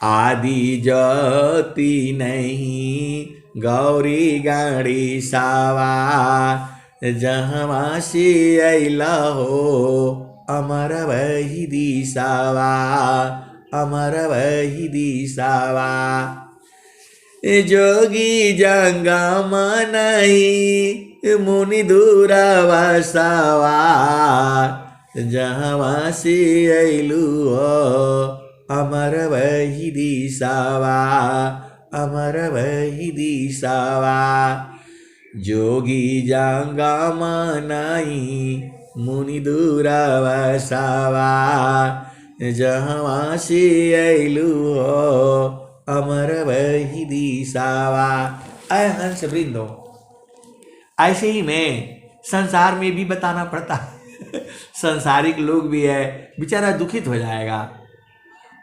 आदि ज्योति नहीं गौरी गणेशावा, जहाँ से अइला हो अमर वही दिशावा, अमर वही दिशावा। जोगी जंगम नहीं मुनि दूर वसावा, जहाँ से अइलू हो अमर वही दिशावा, अमर वही दिशावा। जोगी जंगम नहीं मुनि दूर वसावा, जहाँ से अइलू हो अमर वही दिशावा। ऐ हंस वृंदो, ऐसे ही मैं संसार में भी बताना पड़ता है। संसारिक लोग भी है, बेचारा दुखित हो जाएगा,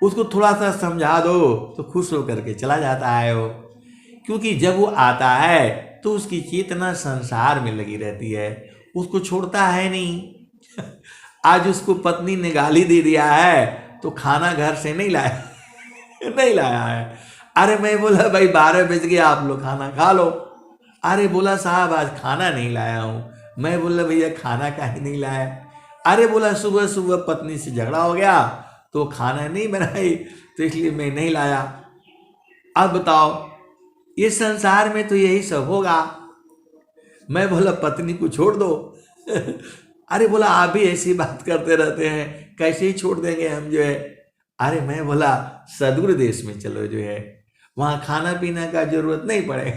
उसको थोड़ा सा समझा दो तो खुश होकर के चला जाता है वो। क्योंकि जब वो आता है तो उसकी चेतना संसार में लगी रहती है, उसको छोड़ता है नहीं। आज उसको पत्नी ने गाली दे दिया है तो खाना घर से नहीं लाया नहीं लाया है। अरे मैं बोला भाई 12 बज गए, आप लोग खाना खा लो। अरे बोला साहब आज खाना नहीं लाया हूँ। मैं बोला भैया खाना काहे नहीं लाया। अरे बोला सुबह सुबह पत्नी से झगड़ा हो गया तो खाना नहीं बनाई तो इसलिए मैं नहीं लाया। अब बताओ, ये संसार में तो यही सब होगा। मैं बोला पत्नी को छोड़ दो। अरे बोला आप भी ऐसी बात करते रहते हैं, कैसे ही छोड़ देंगे हम जो है। अरे मैं बोला सदगुरु देश में चलो जो है, वहाँ खाना पीना का जरूरत नहीं पड़े।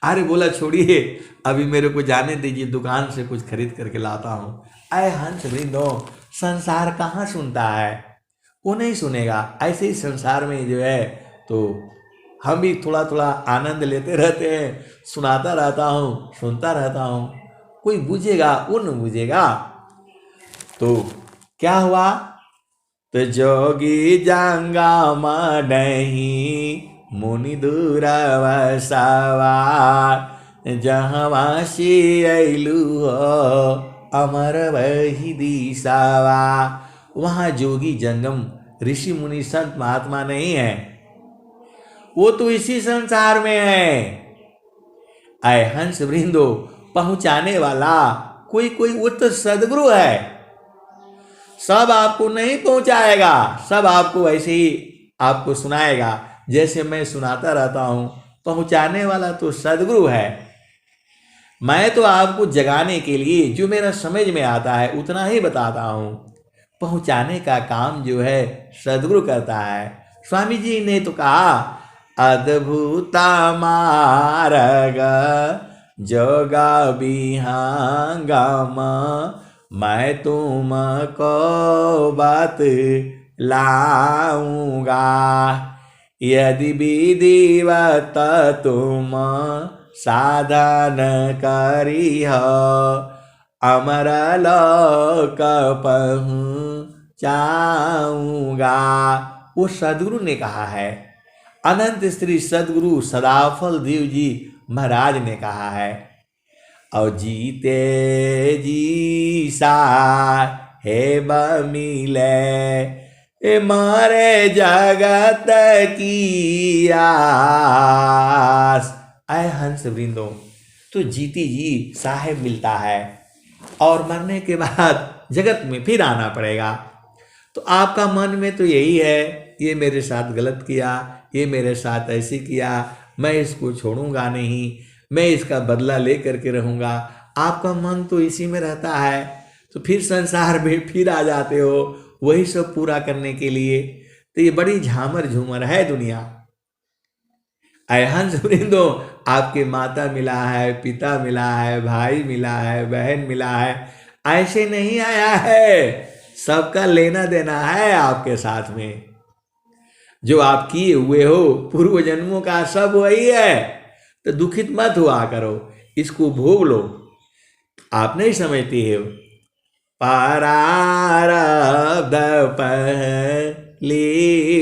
अरे बोला छोड़िए, अभी मेरे को जाने दीजिए, दुकान से कुछ खरीद करके लाता हूँ। अरे हंस वृंदो, संसार कहाँ सुनता है, वो नहीं सुनेगा। ऐसे ही संसार में जो है तो हम भी थोड़ा थोड़ा आनंद लेते रहते हैं, सुनाता रहता हूँ, सुनता रहता हूँ, कोई बुझेगा वो न बुझेगा। तो क्या हुआ, तो जोगी जंगा नहीं मुनि दूर वसवा, जहवा से अइलू हो अमर वही दिशावा। वहाँ जोगी जंगम ऋषि मुनि संत महात्मा नहीं है, वो तो इसी संसार में है। आए हंस वृंदो, पहुंचाने वाला कोई कोई वो तो सदगुरु है। सब आपको नहीं पहुंचाएगा, सब आपको ऐसे ही आपको सुनाएगा जैसे मैं सुनाता रहता हूं। पहुंचाने वाला तो सदगुरु है। मैं तो आपको जगाने के लिए जो मेरा समझ में आता है उतना ही बताता हूं। पहुंचाने का काम जो है सदगुरु करता है। स्वामी जी ने तो कहा, अद्भुत मार्ग जोगा विहंगम, मैं तुमको बात लाऊंगा, यदि विधिवत तुम साधन करी हो, अमर लोक पहुँचाऊंगा। वो सदगुरु ने कहा है। अनंत श्री सदगुरु सदाफल देव जी महाराज ने कहा है। और जीते जी सा है मिले, मारे जगत की आस। आए हंस वृंदो, तो जीती जी साहेब मिलता है और मरने के बाद जगत में फिर आना पड़ेगा। तो आपका मन में तो यही है, ये मेरे साथ गलत किया, ये मेरे साथ ऐसे किया, मैं इसको छोड़ूंगा नहीं, मैं इसका बदला ले करके रहूँगा। आपका मन तो इसी में रहता है। तो फिर संसार में फिर आ जाते हो वही सब पूरा करने के लिए। तो ये बड़ी झामर झूमर है दुनिया। आए हंस वृंदो, आपके माता मिला है, पिता मिला है, भाई मिला है, बहन मिला है, ऐसे नहीं आया है। सबका लेना देना है आपके साथ में। जो आप किए हुए हो पूर्व जन्मों का सब वही है। तो दुखित मत हुआ करो, इसको भोग लो। आप नहीं समझती हो, प्रारब्ध पहली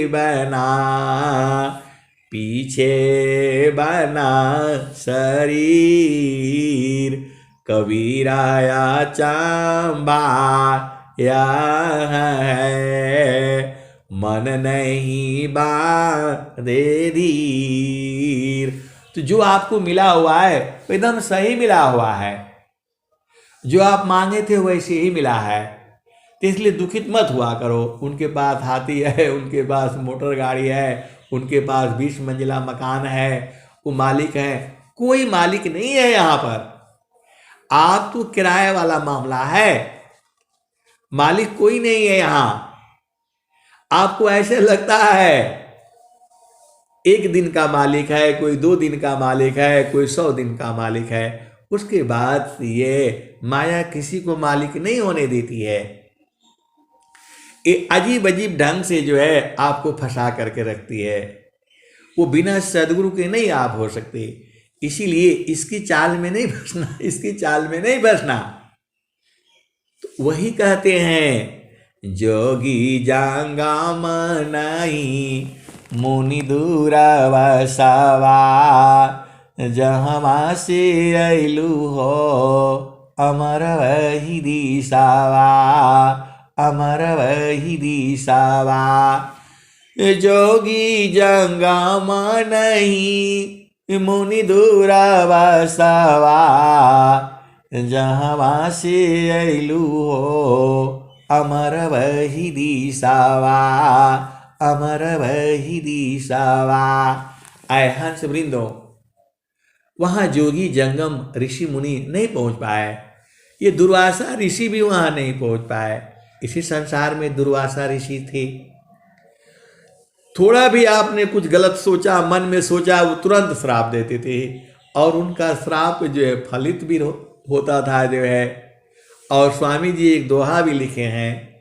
बना, पीछे बना शरीर, कबीराया चंबा या है, मन नहीं बांधे धीर। तो जो आपको मिला हुआ है वो एकदम सही मिला हुआ है। जो आप मांगे थे वैसे ही मिला है। तो इसलिए दुखित मत हुआ करो। उनके पास हाथी है, उनके पास मोटर गाड़ी है, उनके पास 20 मंजिला मकान है, वो मालिक है। कोई मालिक नहीं है यहाँ पर। आप तो किराए वाला मामला है, मालिक कोई नहीं है यहाँ। आपको ऐसे लगता है एक दिन का मालिक है, कोई 2 दिन का मालिक है, कोई 100 दिन का मालिक है। उसके बाद ये माया किसी को मालिक नहीं होने देती है। ये अजीब अजीब ढंग से जो है आपको फंसा करके रखती है। वो बिना सदगुरु के नहीं आप हो सकते। इसीलिए इसकी चाल में नहीं फंसना, इसकी चाल में नहीं फंसना। तो वही कहते हैं, जोगी जांगा मनाई मुनि दूर वसवा, जहाँ से अइलू हो अमर वही दिशावा, अमर वही दिशावा। जोगी जंगम नहीं मुनि दूर वसवा, जहाँ से अइलू हो अमर वही दिशावा, अमर वही दिशावा। आए हंस वृंदो, वहाँ जोगी जंगम ऋषि मुनि नहीं पहुँच पाए। ये दुर्वासा ऋषि भी वहाँ नहीं पहुँच पाए। इसी संसार में दुर्वासा ऋषि थे। थोड़ा भी आपने कुछ गलत सोचा, मन में सोचा, वो तुरंत श्राप देते थे। और उनका श्राप जो है फलित भी होता था जो है। और स्वामी जी एक दोहा भी लिखे हैं,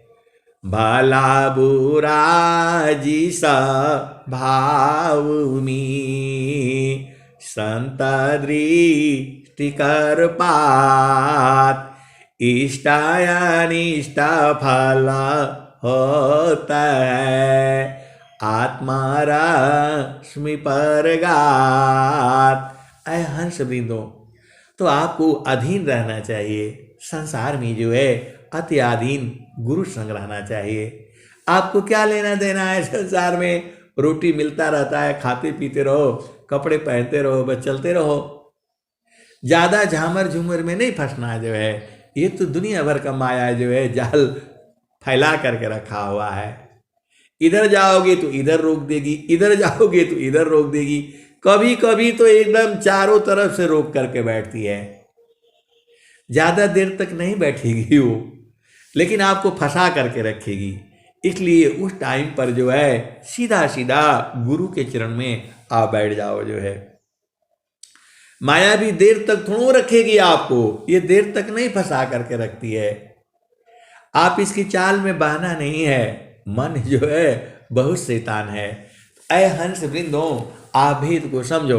भला बुरा जिसा भाव में संत दृष्टि कर पात, इष्टायानिष्ट फल होता है आत्मा रश्मि परगात। ऐ हंस वृंदो, तो आपको अधीन रहना चाहिए। संसार में जो है अति अधीन गुरु संग रहना चाहिए। आपको क्या लेना देना है संसार में? रोटी मिलता रहता है, खाते पीते रहो, कपड़े पहनते रहो, बस चलते रहो। ज्यादा झामर झूमर में नहीं फंसना जो है। ये तो दुनिया भर का माया जो है जाल फैला करके रखा हुआ है। इधर जाओगे तो इधर रोक देगी, इधर जाओगे तो इधर रोक देगी, कभी कभी तो एकदम चारों तरफ से रोक करके बैठती है। ज्यादा देर तक नहीं बैठेगी वो, लेकिन आपको फंसा करके रखेगी। इसलिए उस टाइम पर जो है सीधा सीधा गुरु के चरण में आ बैठ जाओ जो है। माया भी देर तक थोड़ा रखेगी आपको, ये देर तक नहीं फंसा करके रखती है। आप इसकी चाल में बहना नहीं है। मन जो है बहुत शैतान है। ऐ हंस वृंदो, आप भेद को समझो।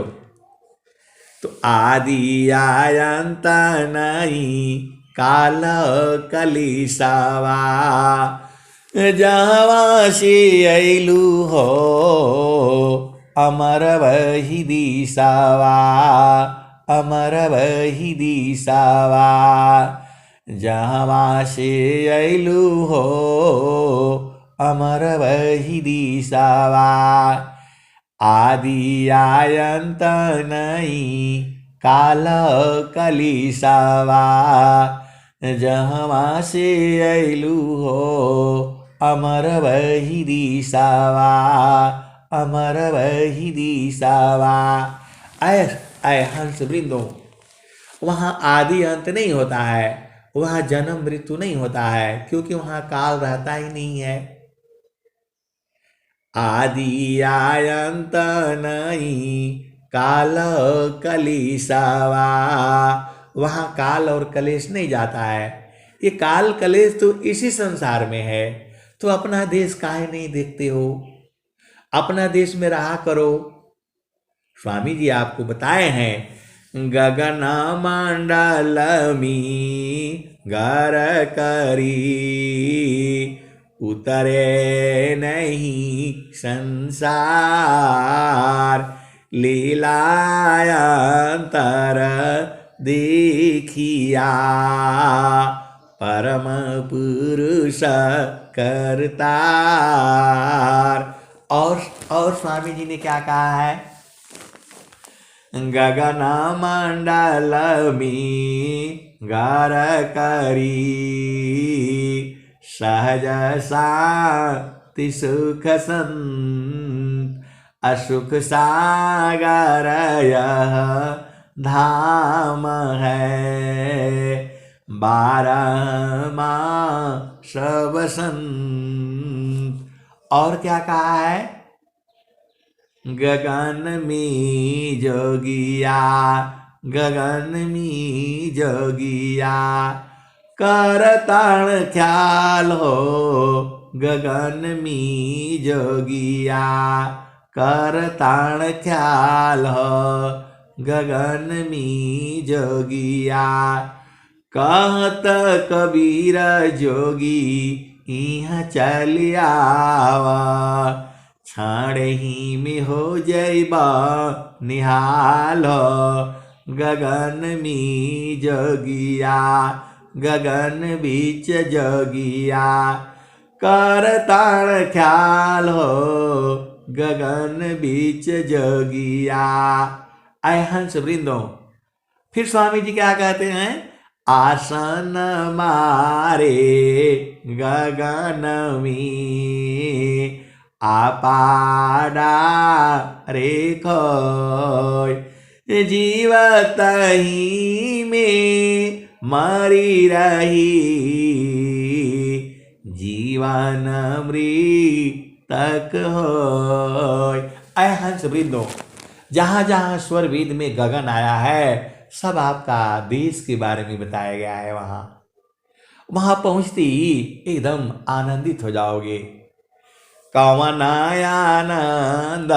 तो आदि आयंत नहीं काल कलिसावा, जहाँ से अइलू हो अमर वही दिशावा, अमर वही दिशावा, जहाँ से अइलू हो अमर वही दिशावा। आदि आयंत नहीं काल कलिसावा, जहाँ से अइलू हो अमर वही दिशावा, अमर वही दिशावा। ऐ हंस वृंदो, वहाँ आदि अंत नहीं होता है, वहाँ जन्म मृत्यु नहीं होता है, क्योंकि वहाँ काल रहता ही नहीं है। आदि आयंत नहीं काल कलिसावा, वहाँ काल और कलेश नहीं जाता है। ये काल कलेश तो इसी संसार में है। तो अपना देश काहे नहीं देखते हो? अपना देश में रहा करो। स्वामी जी आपको बताए हैं, गगन मंडल में घर करी, उतरे नहीं संसार, लीलायंतर देखिया, परम पुरुष करतार। और स्वामी जी ने क्या कहा है? गगन मंडल में घर करी, सहज शांति सुख संत, असुख सागर यह धाम है, 12 मास बसंत। और क्या कहा है? गगन में जोगिया, गगन में जोगिया, करताण ख्याल हो, गगन में जोगिया, करताण ख्याल हो, गगन में जोगिया। कहत कबीर जोगी इहाँ चल आवा, क्षण ही में हो जइबा निहाल हो, गगन में जोगिया, गगन बीच जोगिया, करताण ख्याल हो, गगन बीच जोगिया। आय हंस वृंदो, फिर स्वामी जी क्या कहते हैं? आसन मारे गगन में, आपाड़ा रेखो, जीवत ही में मरी रही, जीवन मृत्यु तक होय। ऐ हंस वृंदो, जहाँ जहाँ स्वर वेद में गगन आया है सब आपका देश के बारे में बताया गया है। वहां पहुंचते ही एकदम आनंदित हो जाओगे। कवन आनंद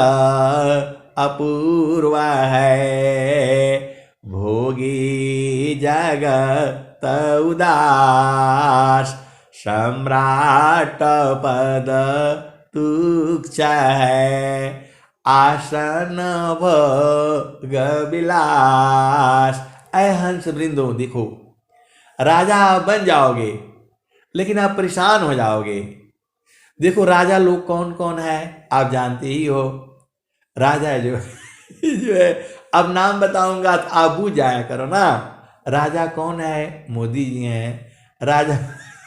अपूर्व है, भोगी जगत उदास, सम्राट पद तुच्छ है, आसन भोग विलास। ऐ हंस वृंदो, देखो राजा आप बन जाओगे लेकिन आप परेशान हो जाओगे। देखो राजा लोग कौन कौन है आप जानते ही हो। राजा जो है अब नाम बताऊंगा तो आप बूझ जाया करो ना। राजा कौन है? मोदी जी हैं। राजा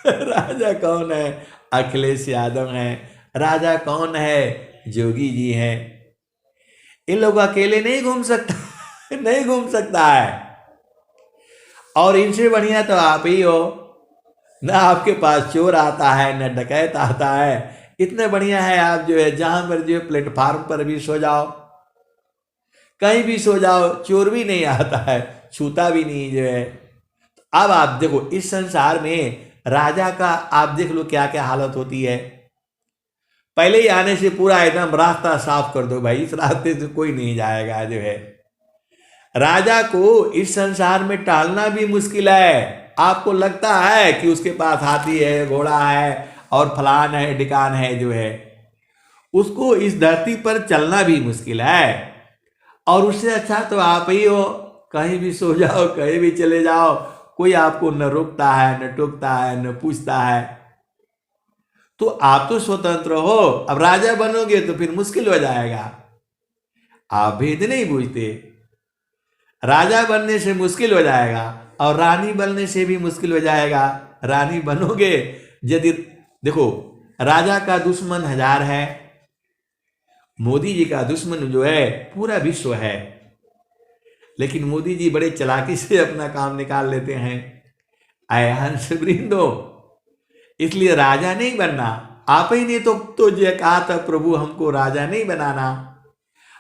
राजा कौन है? अखिलेश यादव हैं। राजा कौन है? जोगी जी हैं। इन लोग अकेले नहीं घूम सकता नहीं घूम सकता है। और इनसे बढ़िया तो आप ही हो ना। आपके पास चोर आता है न डकैत आता है। इतने बढ़िया है आप जो है जहां पर जो प्लेटफार्म पर भी सो जाओ, कहीं भी सो जाओ, चोर भी नहीं आता है, छूता भी नहीं जो है। अब आप देखो इस संसार में राजा का आप देख लो क्या क्या हालत होती है। पहले ही आने से पूरा एकदम रास्ता साफ कर दो भाई, इस रास्ते से कोई नहीं जाएगा जो है। राजा को इस संसार में टालना भी मुश्किल है। आपको लगता है कि उसके पास हाथी है, घोड़ा है और फलान है ढिकान है जो है, उसको इस धरती पर चलना भी मुश्किल है। और उससे अच्छा तो आप ही हो, कहीं भी सो जाओ, कहीं भी चले जाओ, कोई आपको न रोकता है न टोकता है न पूछता है। तो आप तो स्वतंत्र हो। अब राजा बनोगे तो फिर मुश्किल हो जाएगा। आप भेद नहीं बूझते। राजा बनने से मुश्किल हो जाएगा और रानी बनने से भी मुश्किल हो जाएगा। रानी बनोगे यदि, देखो राजा का दुश्मन 1000 है, मोदी जी का दुश्मन जो है पूरा विश्व है। लेकिन मोदी जी बड़े चालाकी से अपना काम निकाल लेते हैं। ऐ हंस वृंदो, इसलिए राजा नहीं बनना। आप ही ने तो जो कहा था प्रभु हमको राजा नहीं बनाना,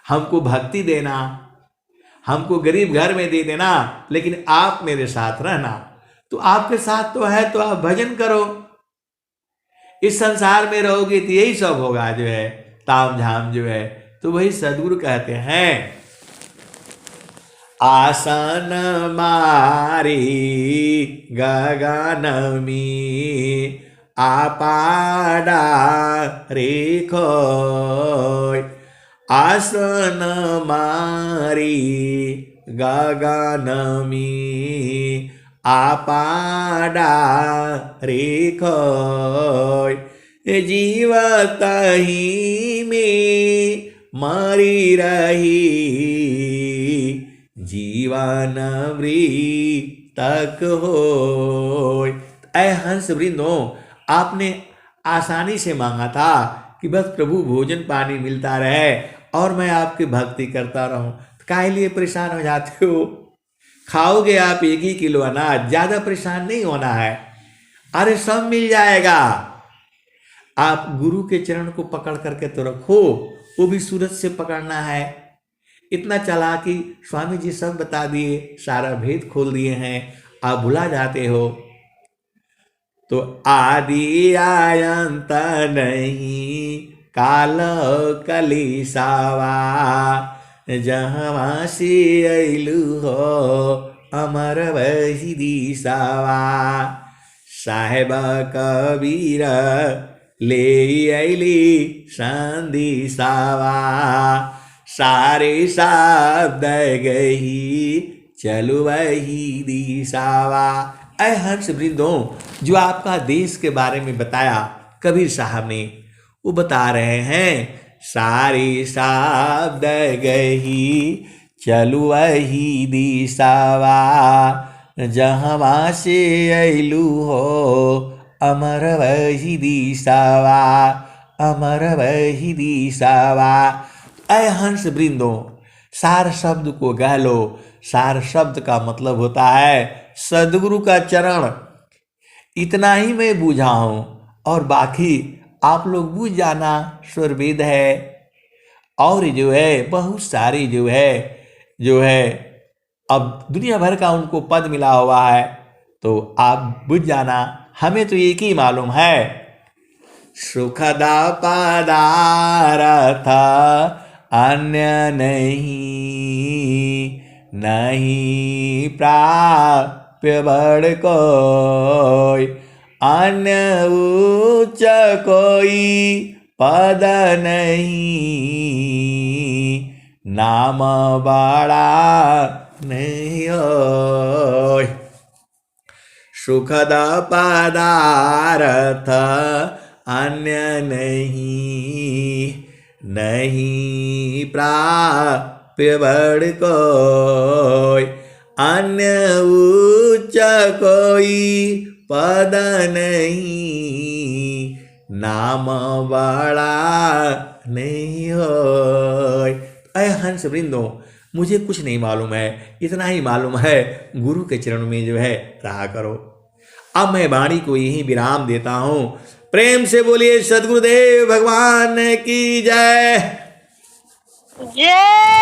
हमको भक्ति देना, हमको गरीब घर में दे देना, लेकिन आप मेरे साथ रहना। तो आपके साथ तो है तो आप भजन करो। इस संसार में रहोगे तो यही सब होगा जो है, ताम झाम जो है। तो वही सदगुरु कहते हैं, आसन मारी गगन में आपाडा रेखो, आसन मारी गगन में आपाडा रेखो, जीवत ही में मरी रही, जीवन वृतक हो। ऐ हंस वृंदो, आपने आसानी से मांगा था कि बस प्रभु भोजन पानी मिलता रहे और मैं आपकी भक्ति करता रहूं, तो काहे लिए परेशान हो जाते हो? खाओगे आप 1 ही किलो अनाज, ज्यादा परेशान नहीं होना है। अरे सब मिल जाएगा। आप गुरु के चरण को पकड़ करके तो रखो, वो भी सूरज से पकड़ना है। इतना चालाकी स्वामी जी सब बता दिए, सारा भेद खोल दिए हैं, आप भुला जाते हो। तो आदि आयंत नहीं काल कलिसावा, जहाँ से अइलु हो अमर वही दिसावा, साहेब कबीर ले अइली संदिसावा, सारे शब्द गही चलु वही दिशावा। ऐ हंस वृंदो, जो आपका देश के बारे में बताया कबीर साहब ने, वो बता रहे हैं, सारे शब्द गही चलु वही दिशावा, जहाँ से अइलु हो अमर वही दिशावा, अमर वही दिशावा। ऐ हंस वृंदो, सार शब्द को गा लो। सार शब्द का मतलब होता है सदगुरु का चरण। इतना ही मैं बूझा हूं और बाकी आप लोग बूझ जाना स्वर वेद है, और जो है बहुत सारे जो है अब दुनिया भर का उनको पद मिला हुआ है, तो आप बुझ जाना, हमें तो एक ही मालूम है, सुखदा पदारथ अन्य नहीं प्राप्य बड़ कोई, अन्य उच्च कोई पद नहीं, नाम बड़ा नहीं होय। सुखद पदारथ अन्य नहीं प्राप्य बड़ कोई, अन्य उच्च कोई पद नहीं, नाम बड़ा नहीं होय। अय हंस वृंदो, मुझे कुछ नहीं मालूम है, इतना ही मालूम है गुरु के चरण में जो है रहा करो। अब मैं वाणी को यही विराम देता हूं। प्रेम से बोलिए सद्गुरुदेव भगवान की जय। जय।